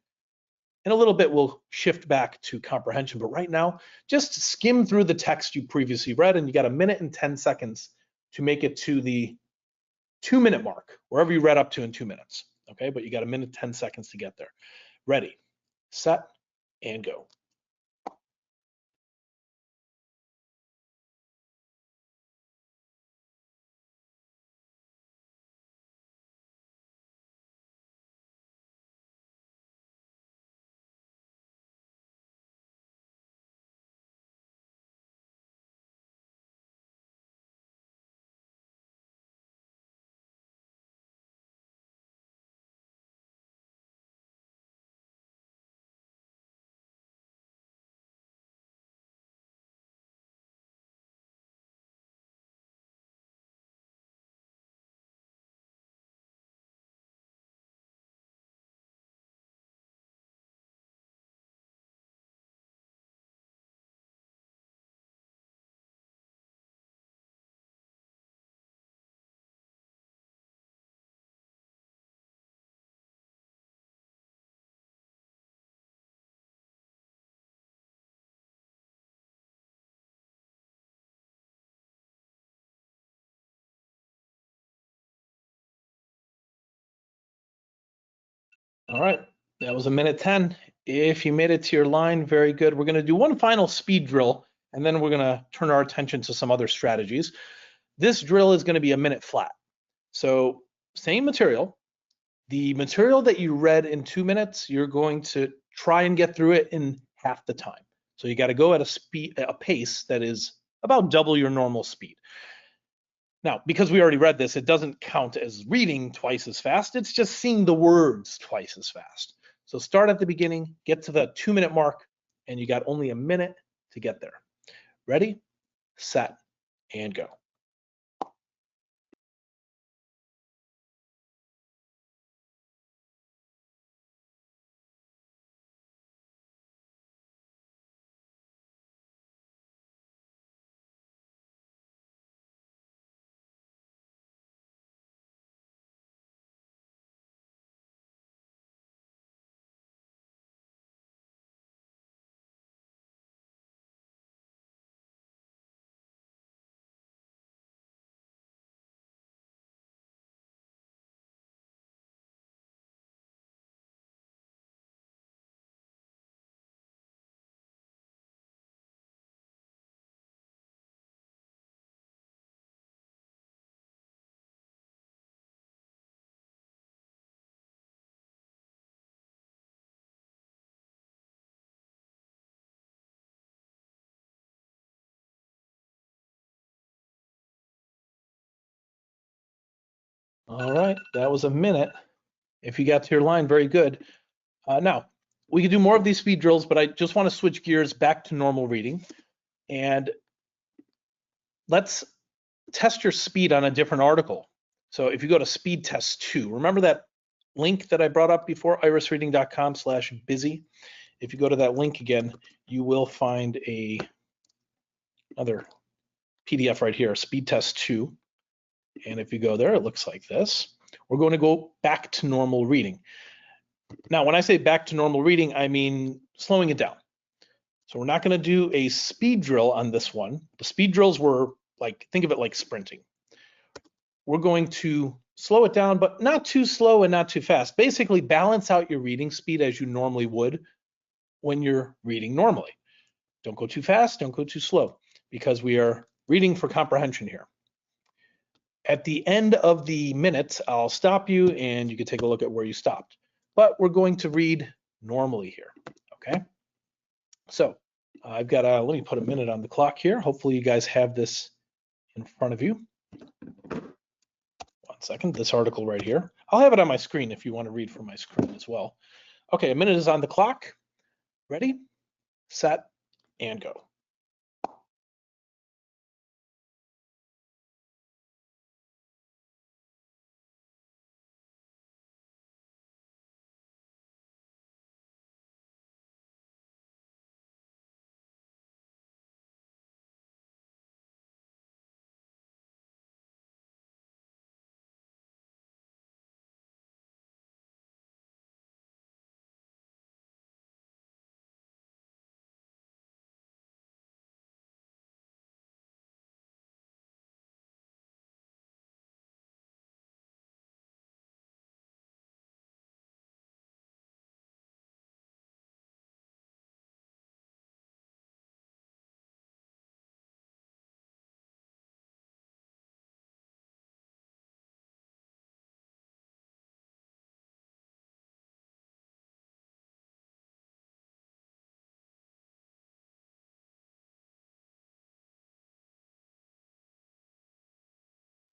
In a little bit, we'll shift back to comprehension, but right now, just skim through the text you previously read, and you got 1 minute and 10 seconds to make it to the 2-minute mark, wherever you read up to in 2 minutes, okay? But you got 1 minute, 10 seconds to get there. Ready, set, and go. All right, that was 1 minute 10. If you made it to your line, very good. We're gonna do one final speed drill, and then we're gonna turn our attention to some other strategies. This drill is gonna be 1 minute flat. So same material. The material that you read in 2 minutes, you're going to try and get through it in half the time. So you gotta go at a pace that is about double your normal speed. Now, because we already read this, it doesn't count as reading twice as fast. It's just seeing the words twice as fast. So start at the beginning, get to the 2-minute mark, and you got only 1 minute to get there. Ready, set, and go. All right, that was a minute. If you got to your line, very good. Now, we could do more of these speed drills, but I just want to switch gears back to normal reading. And let's test your speed on a different article. So if you go to speed test 2, remember that link that I brought up before, irisreading.com/busy. If you go to that link again, you will find another PDF right here, speed test 2. And if you go there, it looks like this. We're going to go back to normal reading. Now, when I say back to normal reading, I mean slowing it down. So we're not going to do a speed drill on this one. The speed drills were like, think of it like sprinting. We're going to slow it down, but not too slow and not too fast. Basically, balance out your reading speed as you normally would when you're reading normally. Don't go too fast, don't go too slow, because we are reading for comprehension here. At the end of the minute, I'll stop you and you can take a look at where you stopped. But we're going to read normally here, okay? So I've got, let me put a minute on the clock here. Hopefully you guys have this in front of you. 1 second, this article right here. I'll have it on my screen if you want to read from my screen as well. Okay, a minute is on the clock. Ready, set, and go.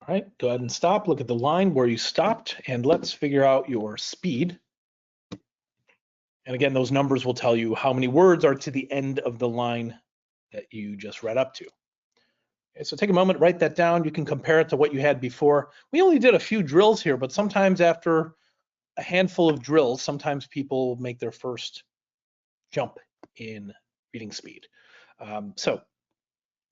All right, go ahead and stop. Look at the line where you stopped, and let's figure out your speed. And again, those numbers will tell you how many words are to the end of the line that you just read up to. Okay, so take a moment, write that down. You can compare it to what you had before. We only did a few drills here, but sometimes after a handful of drills, sometimes people make their first jump in reading speed. So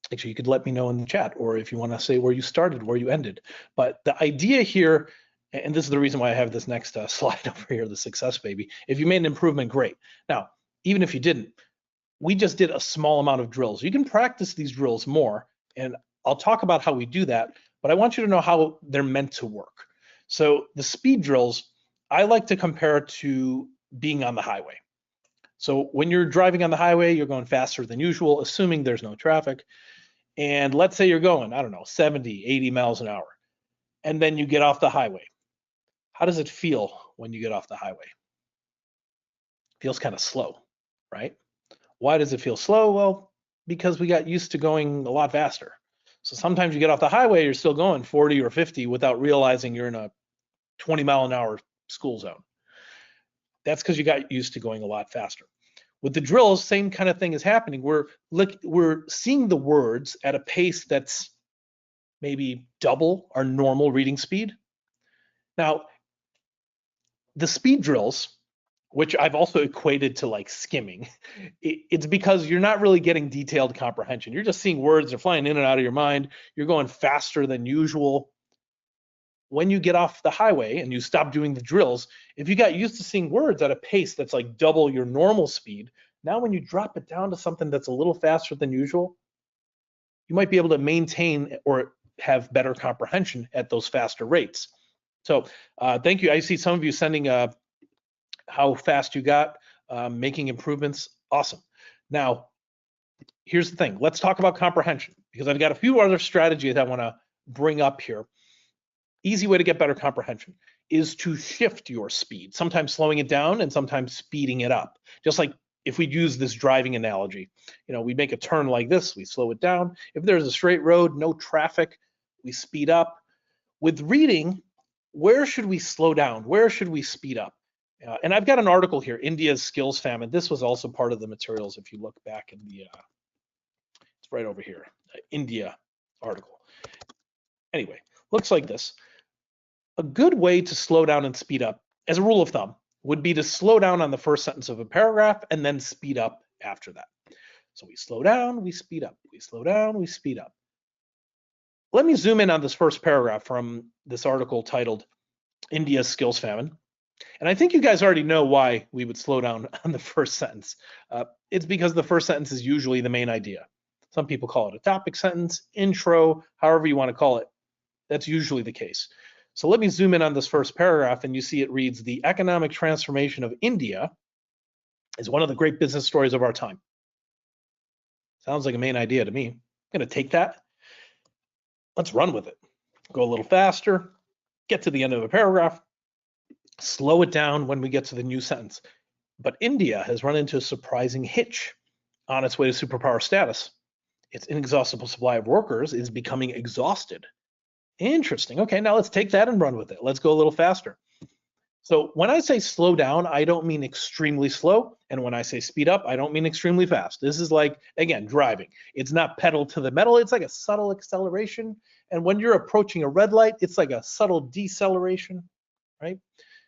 actually, you could let me know in the chat, or if you want to say where you started, where you ended. But the idea here, and this is the reason why I have this next slide over here, the success baby. If you made an improvement, great. Now, even if you didn't, we just did a small amount of drills. You can practice these drills more, and I'll talk about how we do that, but I want you to know how they're meant to work. So the speed drills, I like to compare to being on the highway. So when you're driving on the highway, you're going faster than usual, assuming there's no traffic. And let's say you're going, I don't know, 70, 80 miles an hour, and then you get off the highway. How does it feel when you get off the highway? It feels kind of slow, right? Why does it feel slow? Well, because we got used to going a lot faster. So sometimes you get off the highway, you're still going 40 or 50 without realizing you're in a 20 mile an hour school zone. That's because you got used to going a lot faster. With the drills, same kind of thing is happening. We're seeing the words at a pace that's maybe double our normal reading speed. Now, the speed drills, which I've also equated to like skimming, it's because you're not really getting detailed comprehension. You're just seeing words, they're flying in and out of your mind. You're going faster than usual. When you get off the highway and you stop doing the drills, if you got used to seeing words at a pace that's like double your normal speed, now when you drop it down to something that's a little faster than usual, you might be able to maintain or have better comprehension at those faster rates. So thank you. I see some of you sending how fast you got, making improvements. Awesome. Now, here's the thing. Let's talk about comprehension, because I've got a few other strategies I want to bring up here. Easy way to get better comprehension is to shift your speed, sometimes slowing it down and sometimes speeding it up. Just like if we use this driving analogy, you know, we make a turn like this, we slow it down. If there's a straight road, no traffic, we speed up. With reading, where should we slow down? Where should we speed up? And I've got an article here, India's skills famine. This was also part of the materials if you look back in the, it's right over here, India article. Anyway, looks like this. A good way to slow down and speed up, as a rule of thumb, would be to slow down on the first sentence of a paragraph and then speed up after that. So we slow down, we speed up, we slow down, we speed up. Let me zoom in on this first paragraph from this article titled India's Skills Famine. And I think you guys already know why we would slow down on the first sentence. It's because the first sentence is usually the main idea. Some people call it a topic sentence, intro, however you want to call it. That's usually the case. So let me zoom in on this first paragraph, and you see it reads, the economic transformation of India is one of the great business stories of our time. Sounds like a main idea to me. I'm going to take that. Let's run with it. Go a little faster, get to the end of the paragraph, slow it down when we get to the new sentence. But India has run into a surprising hitch on its way to superpower status. Its inexhaustible supply of workers is becoming exhausted. Interesting. Okay, now let's take that and run with it. Let's go a little faster. So when I say slow down, I don't mean extremely slow. And when I say speed up, I don't mean extremely fast. This is like, again, driving. It's not pedal to the metal. It's like a subtle acceleration. And when you're approaching a red light, it's like a subtle deceleration, right?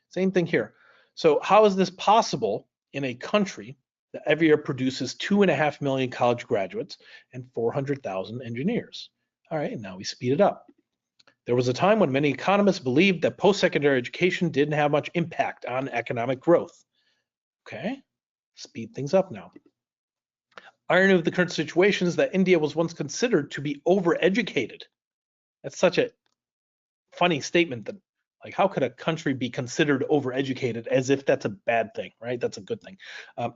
Same thing here. So how is this possible in a country that every year produces 2.5 million college graduates and 400,000 engineers? All right, now we speed it up. There was a time when many economists believed that post-secondary education didn't have much impact on economic growth. Okay, speed things up now. Irony of the current situation is that India was once considered to be overeducated. That's such a funny statement that, like, how could a country be considered overeducated as if that's a bad thing, right? That's a good thing.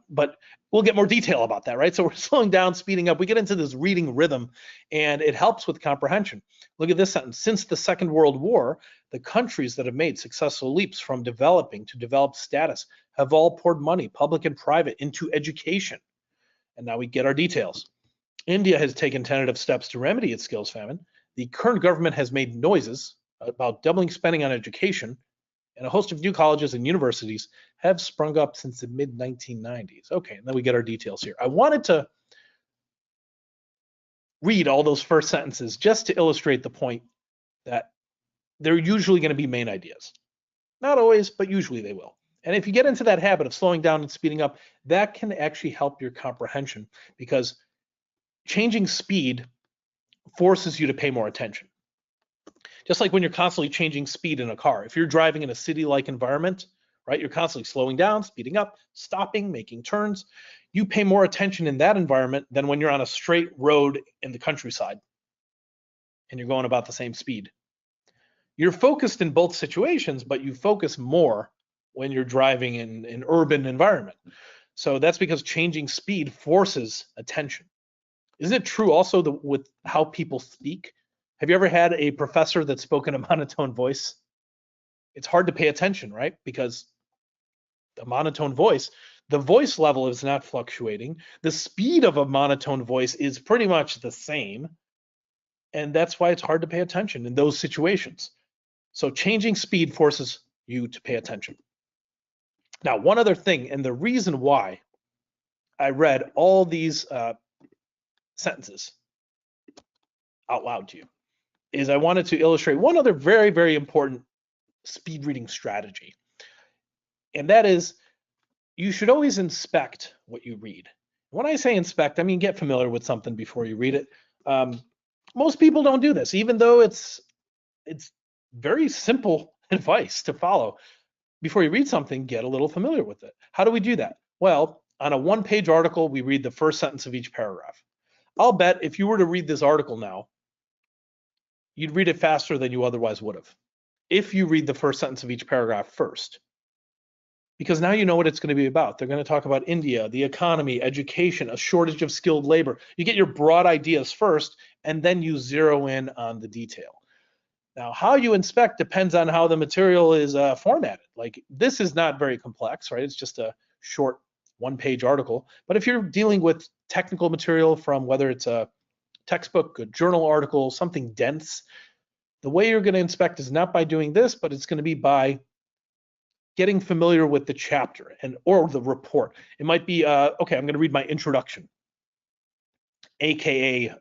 But we'll get more detail about that, right? So we're slowing down, speeding up. We get into this reading rhythm, and it helps with comprehension. Look at this sentence. Since the Second World War, the countries that have made successful leaps from developing to developed status have all poured money, public and private, into education. And now we get our details. India has taken tentative steps to remedy its skills famine. The current government has made noises about doubling spending on education, and a host of new colleges and universities have sprung up since the mid-1990s. Okay, and then we get our details here. I wanted to read all those first sentences just to illustrate the point that they're usually going to be main ideas. Not always, but usually they will. And if you get into that habit of slowing down and speeding up, that can actually help your comprehension, because changing speed forces you to pay more attention. Just like when you're constantly changing speed in a car. If you're driving in a city-like environment, right, you're constantly slowing down, speeding up, stopping, making turns. You pay more attention in that environment than when you're on a straight road in the countryside and you're going about the same speed. You're focused in both situations, but you focus more when you're driving in an urban environment. So that's because changing speed forces attention. Isn't it true also with how people speak? Have you ever had a professor that spoke in a monotone voice? It's hard to pay attention, right? Because the monotone voice, the voice level is not fluctuating. The speed of a monotone voice is pretty much the same. And that's why it's hard to pay attention in those situations. So changing speed forces you to pay attention. Now, one other thing, and the reason why I read all these sentences out loud to you, is I wanted to illustrate one other very, very important speed reading strategy. And that is, you should always inspect what you read. When I say inspect, I mean get familiar with something before you read it. Most people don't do this, even though it's very simple advice to follow. Before you read something, get a little familiar with it. How do we do that? Well, on a one-page article, we read the first sentence of each paragraph. I'll bet if you were to read this article now, you'd read it faster than you otherwise would have if you read the first sentence of each paragraph first. Because now you know what it's going to be about. They're going to talk about India, the economy, education, a shortage of skilled labor. You get your broad ideas first, and then you zero in on the detail. Now, how you inspect depends on how the material is formatted. Like, this is not very complex, right? It's just a short one-page article. But if you're dealing with technical material from whether it's a textbook, a journal article, something dense, the way you're going to inspect is not by doing this, but it's going to be by getting familiar with the chapter or the report. It might be, okay, I'm going to read my introduction, AKA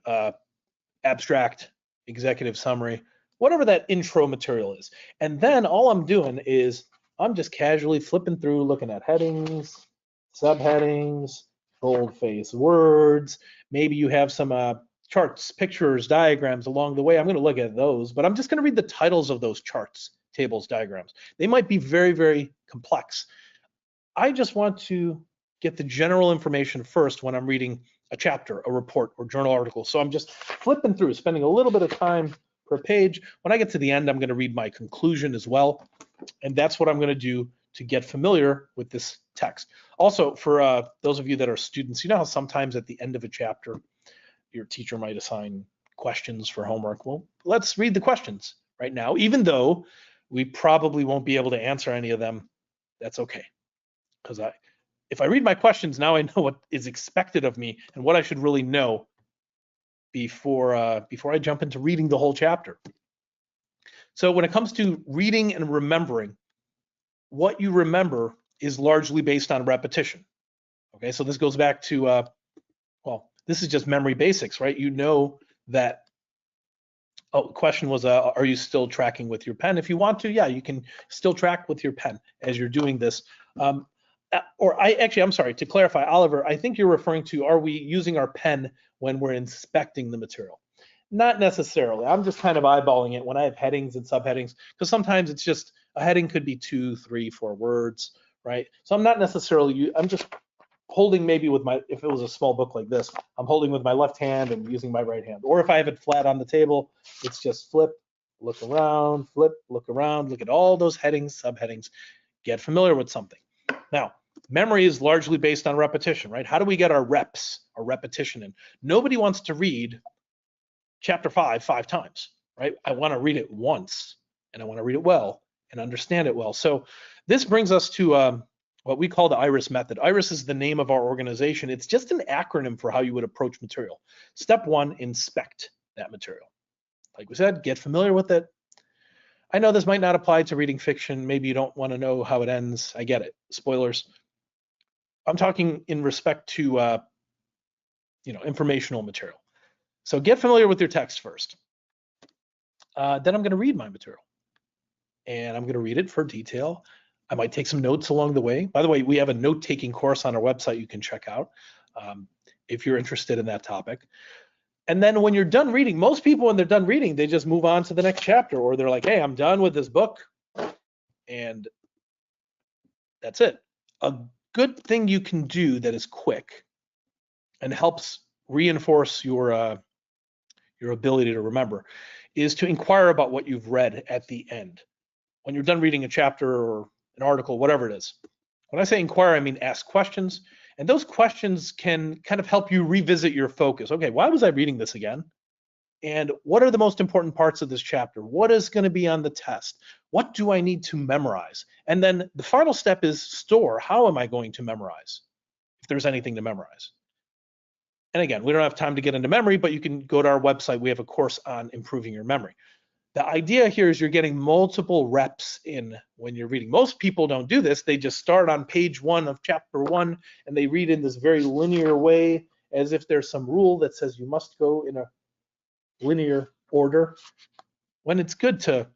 abstract, executive summary, whatever that intro material is. And then all I'm doing is I'm just casually flipping through, looking at headings, subheadings, boldface words. Maybe you have some charts, pictures, diagrams along the way. I'm going to look at those, but I'm just going to read the titles of those charts, tables, diagrams. They might be very, very complex. I just want to get the general information first when I'm reading a chapter, a report, or journal article. So I'm just flipping through, spending a little bit of time per page. When I get to the end, I'm going to read my conclusion as well. And that's what I'm going to do to get familiar with this text. Also, for those of you that are students, you know how sometimes at the end of a chapter, your teacher might assign questions for homework. Well, let's read the questions right now, even though we probably won't be able to answer any of them. That's okay, because if I read my questions, now I know what is expected of me and what I should really know before I jump into reading the whole chapter. So when it comes to reading and remembering, what you remember is largely based on repetition. Okay, so this goes back to, well, this is just memory basics, right? You know that, oh, the question was, are you still tracking with your pen? If you want to, yeah, you can still track with your pen as you're doing this. I'm sorry, to clarify, Oliver, I think you're referring to, are we using our pen when we're inspecting the material? Not necessarily. I'm just kind of eyeballing it when I have headings and subheadings, because sometimes it's just, a heading could be 2, 3, 4 words, right? So I'm not necessarily, I'm just holding maybe with my, if it was a small book like this, I'm holding with my left hand and using my right hand. Or if I have it flat on the table, it's just flip, look around, flip, look around, look at all those headings, subheadings, get familiar with something. Now, memory is largely based on repetition, right? How do we get our reps, our repetition in? Nobody wants to read chapter 5 times, right? I want to read it once, and I want to read it well and understand it well. So this brings us to what we call the IRIS method. IRIS is the name of our organization. It's just an acronym for how you would approach material. Step 1, inspect that material. Like we said, get familiar with it. I know this might not apply to reading fiction. Maybe you don't want to know how it ends. I get it. Spoilers. I'm talking in respect to informational material. So get familiar with your text first. Then I'm going to read my material, and I'm going to read it for detail. I might take some notes along the way. By the way, we have a note-taking course on our website you can check out if you're interested in that topic. And then when you're done reading, most people, when they're done reading, they just move on to the next chapter, or they're like, hey, I'm done with this book, and that's it. A good thing you can do that is quick and helps reinforce your ability to remember is to inquire about what you've read at the end. When you're done reading a chapter or an article, whatever it is. When I say inquire, I mean ask questions. And those questions can kind of help you revisit your focus. Okay, why was I reading this again? And what are the most important parts of this chapter? What is going to be on the test? What do I need to memorize? And then the final step is store. How am I going to memorize? If there's anything to memorize. And again, we don't have time to get into memory, but you can go to our website. We have a course on improving your memory. The idea here is you're getting multiple reps in when you're reading. Most people don't do this. They just start on page 1 of chapter 1 and they read in this very linear way as if there's some rule that says you must go in a linear order. When it's good to,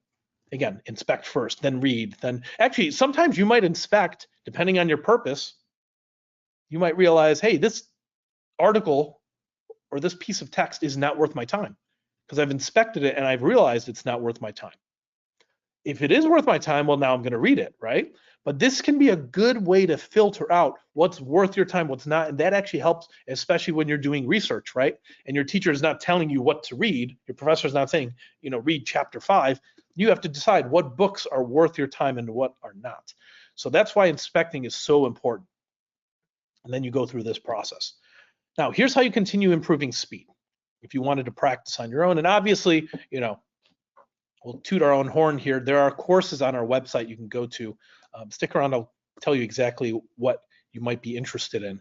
again, inspect first, then read, then actually sometimes you might inspect, depending on your purpose, you might realize, hey, this article or this piece of text is not worth my time, because I've inspected it and I've realized it's not worth my time. If it is worth my time, well, now I'm going to read it, right? But this can be a good way to filter out what's worth your time, what's not, and that actually helps, especially when you're doing research, right? And your teacher is not telling you what to read. Your professor is not saying, read chapter 5. You have to decide what books are worth your time and what are not. So that's why inspecting is so important. And then you go through this process. Now, here's how you continue improving speed. If you wanted to practice on your own, and obviously, we'll toot our own horn here. There are courses on our website you can go to. Stick around, I'll tell you exactly what you might be interested in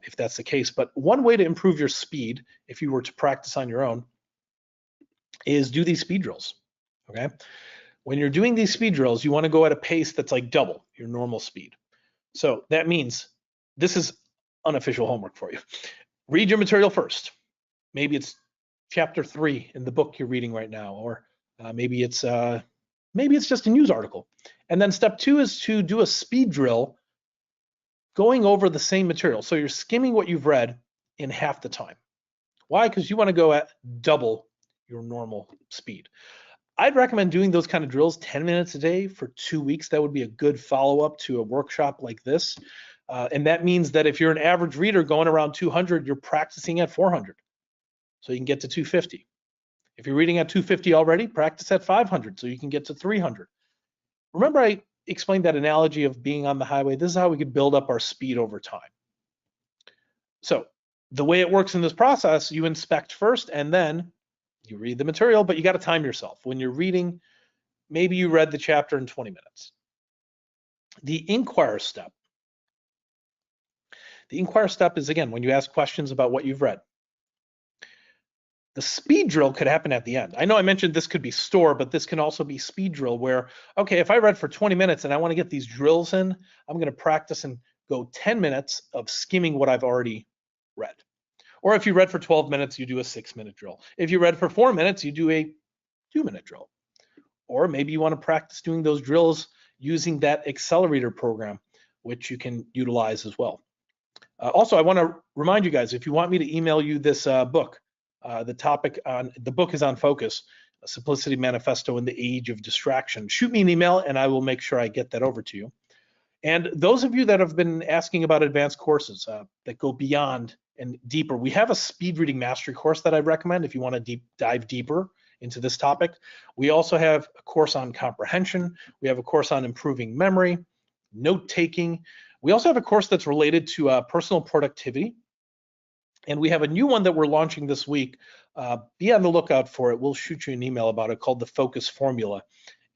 if that's the case. But one way to improve your speed, if you were to practice on your own, is do these speed drills. okay? When you're doing these speed drills, you want to go at a pace that's like double your normal speed. So that means this is unofficial homework for you. Read your material first. Maybe it's chapter 3 in the book you're reading right now, or maybe it's just a news article. And then step 2 is to do a speed drill going over the same material. So you're skimming what you've read in half the time. Why? Because you want to go at double your normal speed. I'd recommend doing those kind of drills 10 minutes a day for 2 weeks. That would be a good follow-up to a workshop like this. And that means that if you're an average reader going around 200, you're practicing at 400. So you can get to 250. If you're reading at 250 already, practice at 500 so you can get to 300. Remember I explained that analogy of being on the highway? This is how we could build up our speed over time. So the way it works in this process, you inspect first and then you read the material, but you got to time yourself. When you're reading, maybe you read the chapter in 20 minutes. The inquire step. The inquire step is, again, when you ask questions about what you've read. The speed drill could happen at the end. I know I mentioned this could be store, but this can also be speed drill where, okay, if I read for 20 minutes and I want to get these drills in, I'm going to practice and go 10 minutes of skimming what I've already read. Or if you read for 12 minutes, you do a 6-minute drill. If you read for 4 minutes, you do a 2-minute drill. Or maybe you want to practice doing those drills using that accelerator program, which you can utilize as well. Also, I want to remind you guys, if you want me to email you this book, the book is on focus, a Simplicity Manifesto in the Age of Distraction. Shoot me an email and I will make sure I get that over to you. And those of you that have been asking about advanced courses that go beyond and deeper, we have a speed reading mastery course that I recommend if you want to dive deeper into this topic. We also have a course on comprehension. We have a course on improving memory, note taking. We also have a course that's related to personal productivity. And we have a new one that we're launching this week. Be on the lookout for it. We'll shoot you an email about it called the Focus Formula.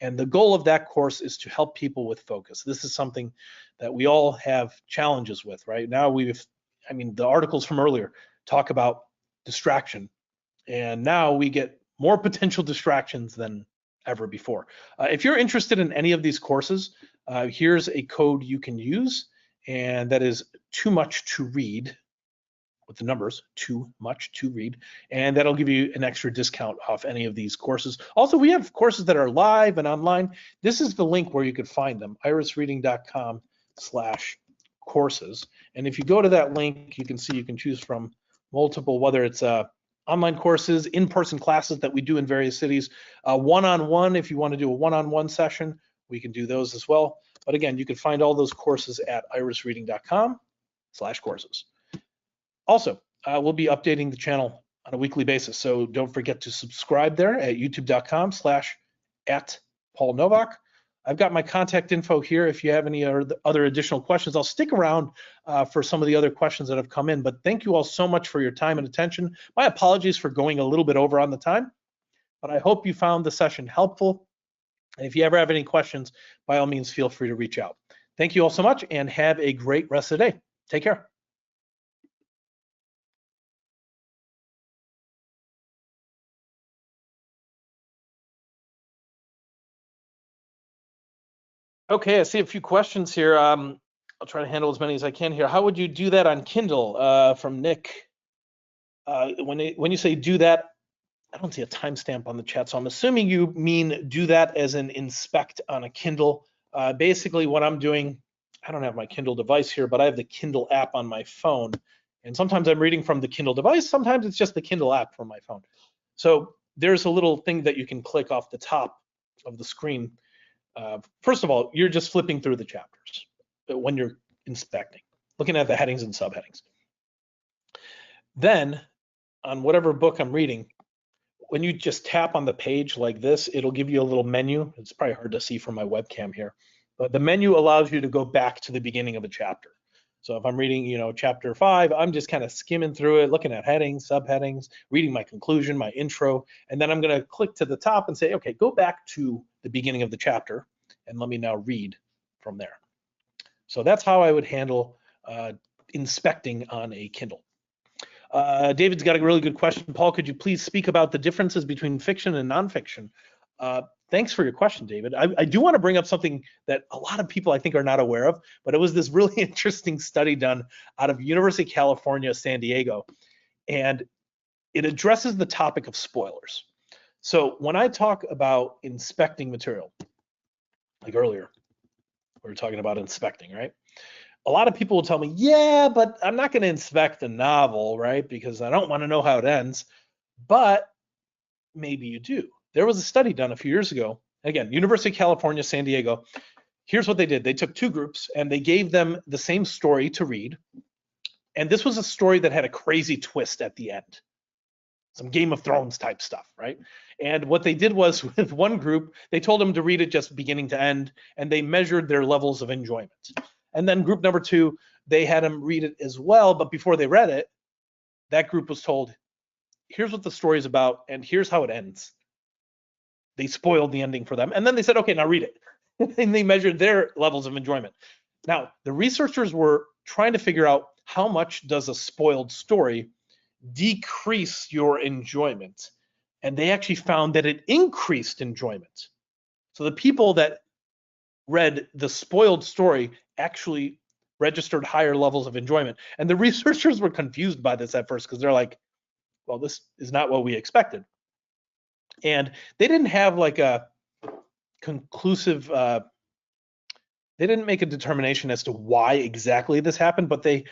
And the goal of that course is to help people with focus. This is something that we all have challenges with, right? Now the articles from earlier talk about distraction. And now we get more potential distractions than ever before. If you're interested in any of these courses, here's a code you can use, and that is too much to read, with the numbers, too much to read, and that'll give you an extra discount off any of these courses. Also, we have courses that are live and online. This is the link where you could find them, irisreading.com/courses. And if you go to that link, you can see you can choose from multiple, whether it's online courses, in-person classes that we do in various cities, one-on-one. If you want to do a one-on-one session, we can do those as well. But again, you can find all those courses at irisreading.com/courses. Also, we'll be updating the channel on a weekly basis, so don't forget to subscribe there at youtube.com/@Paul Nowak. I've got my contact info here if you have any other additional questions. I'll stick around for some of the other questions that have come in, but thank you all so much for your time and attention. My apologies for going a little bit over on the time, but I hope you found the session helpful. And if you ever have any questions, by all means, feel free to reach out. Thank you all so much and have a great rest of the day. Take care. Okay, I see a few questions here. I'll try to handle as many as I can here. How would you do that on Kindle? From Nick. When you say do that, I don't see a timestamp on the chat, so I'm assuming you mean do that as in inspect on a Kindle. Basically, what I'm doing, I don't have my Kindle device here, but I have the Kindle app on my phone. And sometimes I'm reading from the Kindle device, sometimes it's just the Kindle app from my phone. So there's a little thing that you can click off the top of the screen. First of all, you're just flipping through the chapters when you're inspecting, looking at the headings and subheadings. Then on whatever book I'm reading, when you just tap on the page like this, it'll give you a little menu. It's probably hard to see from my webcam here, but the menu allows you to go back to the beginning of a chapter. So if I'm reading, chapter 5, I'm just kind of skimming through it, looking at headings, subheadings, reading my conclusion, my intro, and then I'm going to click to the top and say, okay, go back to the beginning of the chapter and let me now read from there. So that's how I would handle inspecting on a Kindle. David's got a really good question. Paul, could you please speak about the differences between fiction and nonfiction? thanks for your question, David. I do want to bring up something that a lot of people I think are not aware of, but it was this really interesting study done out of University of California, San Diego, and it addresses the topic of spoilers. So when I talk about inspecting material, like earlier, we were talking about inspecting, right? A lot of people will tell me, yeah, but I'm not going to inspect a novel, right? Because I don't want to know how it ends. But maybe you do. There was a study done a few years ago. Again, University of California, San Diego. Here's what they did. They took two groups and they gave them the same story to read. And this was a story that had a crazy twist at the end. Some Game of Thrones type stuff, right? And what they did was with one group, they told them to read it just beginning to end, and they measured their levels of enjoyment. And then group number two, they had them read it as well, but before they read it, that group was told, here's what the story is about, and here's how it ends. They spoiled the ending for them, and then they said, okay, now read it. And they measured their levels of enjoyment. Now, the researchers were trying to figure out how much does a spoiled story decrease your enjoyment, and they actually found that it increased enjoyment. So the people that read the spoiled story actually registered higher levels of enjoyment. And the researchers were confused by this at first because they're like, well, this is not what we expected. And they didn't have like a conclusive, they didn't make a determination as to why exactly this happened, but they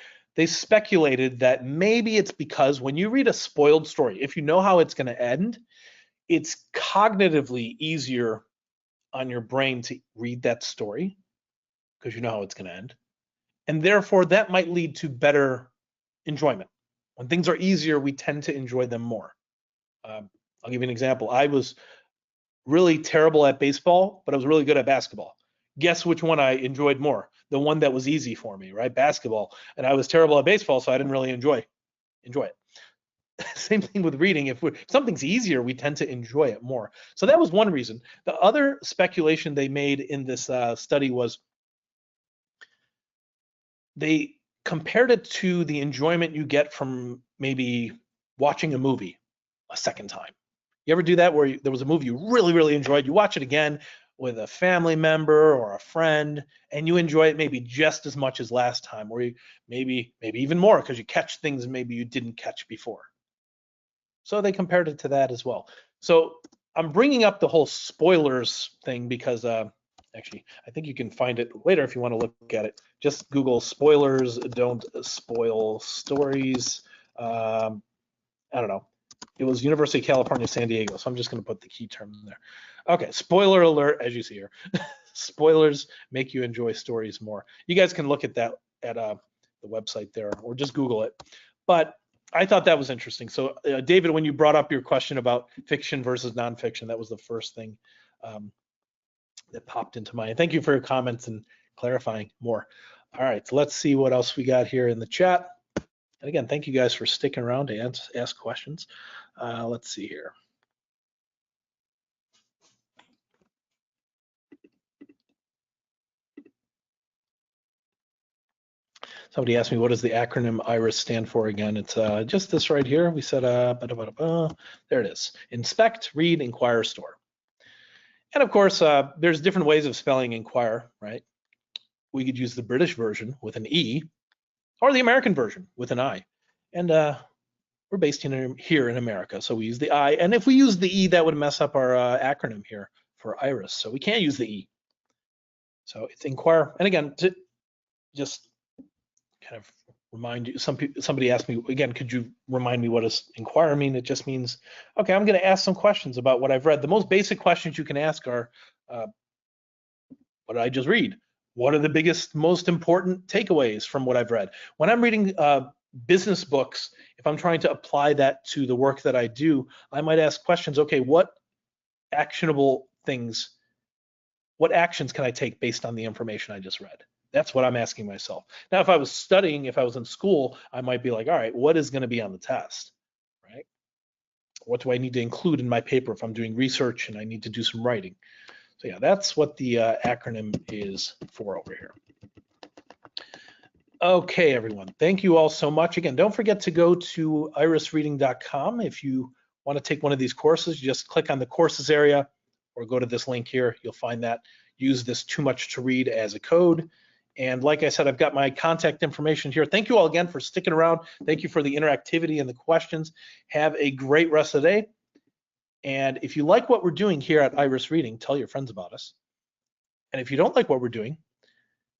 speculated that maybe it's because when you read a spoiled story, if you know how it's going to end, it's cognitively easier on your brain to read that story because you know how it's going to end. And therefore, that might lead to better enjoyment. When things are easier, we tend to enjoy them more. I'll give you an example. I was really terrible at baseball, but I was really good at basketball. Guess which one I enjoyed more? The one that was easy for me, right? Basketball. And I was terrible at baseball, so I didn't really enjoy it. Same thing with reading. If something's easier, we tend to enjoy it more. So that was one reason. The other speculation they made in this study was they compared it to the enjoyment you get from maybe watching a movie a second time. You ever do that where there was a movie you really, really enjoyed, you watch it again with a family member or a friend, and you enjoy it maybe just as much as last time, or you maybe even more because you catch things maybe you didn't catch before. So they compared it to that as well. So I'm bringing up the whole spoilers thing because actually, I think you can find it later if you want to look at it. Just Google spoilers, don't spoil stories. I don't know. It was University of California, San Diego. So I'm just going to put the key term in there. Okay, spoiler alert, as you see here. Spoilers make you enjoy stories more. You guys can look at that at the website there, or just Google it. But I thought that was interesting. So David, when you brought up your question about fiction versus nonfiction, that was the first thing that popped into mind. Thank you for your comments and clarifying more. All right, so let's see what else we got here in the chat. And again, thank you guys for sticking around to ask questions. Let's see here. Somebody asked me, what does the acronym IRIS stand for again? It's just this right here. We said, there it is. Inspect, read, inquire, store. And of course, there's different ways of spelling inquire, right? We could use the British version with an E, or the American version with an I. And we're based here in America, so we use the I. And if we use the E, that would mess up our acronym here for IRIS. So we can't use the E. So it's inquire. And again, to just kind of remind you, somebody asked me, again, could you remind me what does inquire mean? It just means, okay, I'm going to ask some questions about what I've read. The most basic questions you can ask are, what did I just read? What are the biggest, most important takeaways from what I've read? When I'm reading business books, if I'm trying to apply that to the work that I do, I might ask questions, okay, what actionable things, what actions can I take based on the information I just read? That's what I'm asking myself. Now, if I was studying, if I was in school, I might be like, all right, what is going to be on the test, right? What do I need to include in my paper if I'm doing research and I need to do some writing? So yeah, that's what the acronym is for over here. Okay, everyone, thank you all so much. Again, don't forget to go to irisreading.com if you want to take one of these courses. You just click on the courses area or go to this link here. You'll find that. Use this too much to read as a code. And like I said, I've got my contact information here. Thank you all again for sticking around. Thank you for the interactivity and the questions. Have a great rest of the day. And if you like what we're doing here at Iris Reading, tell your friends about us. And if you don't like what we're doing,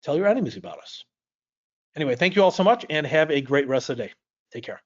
tell your enemies about us. Anyway, thank you all so much and have a great rest of the day. Take care.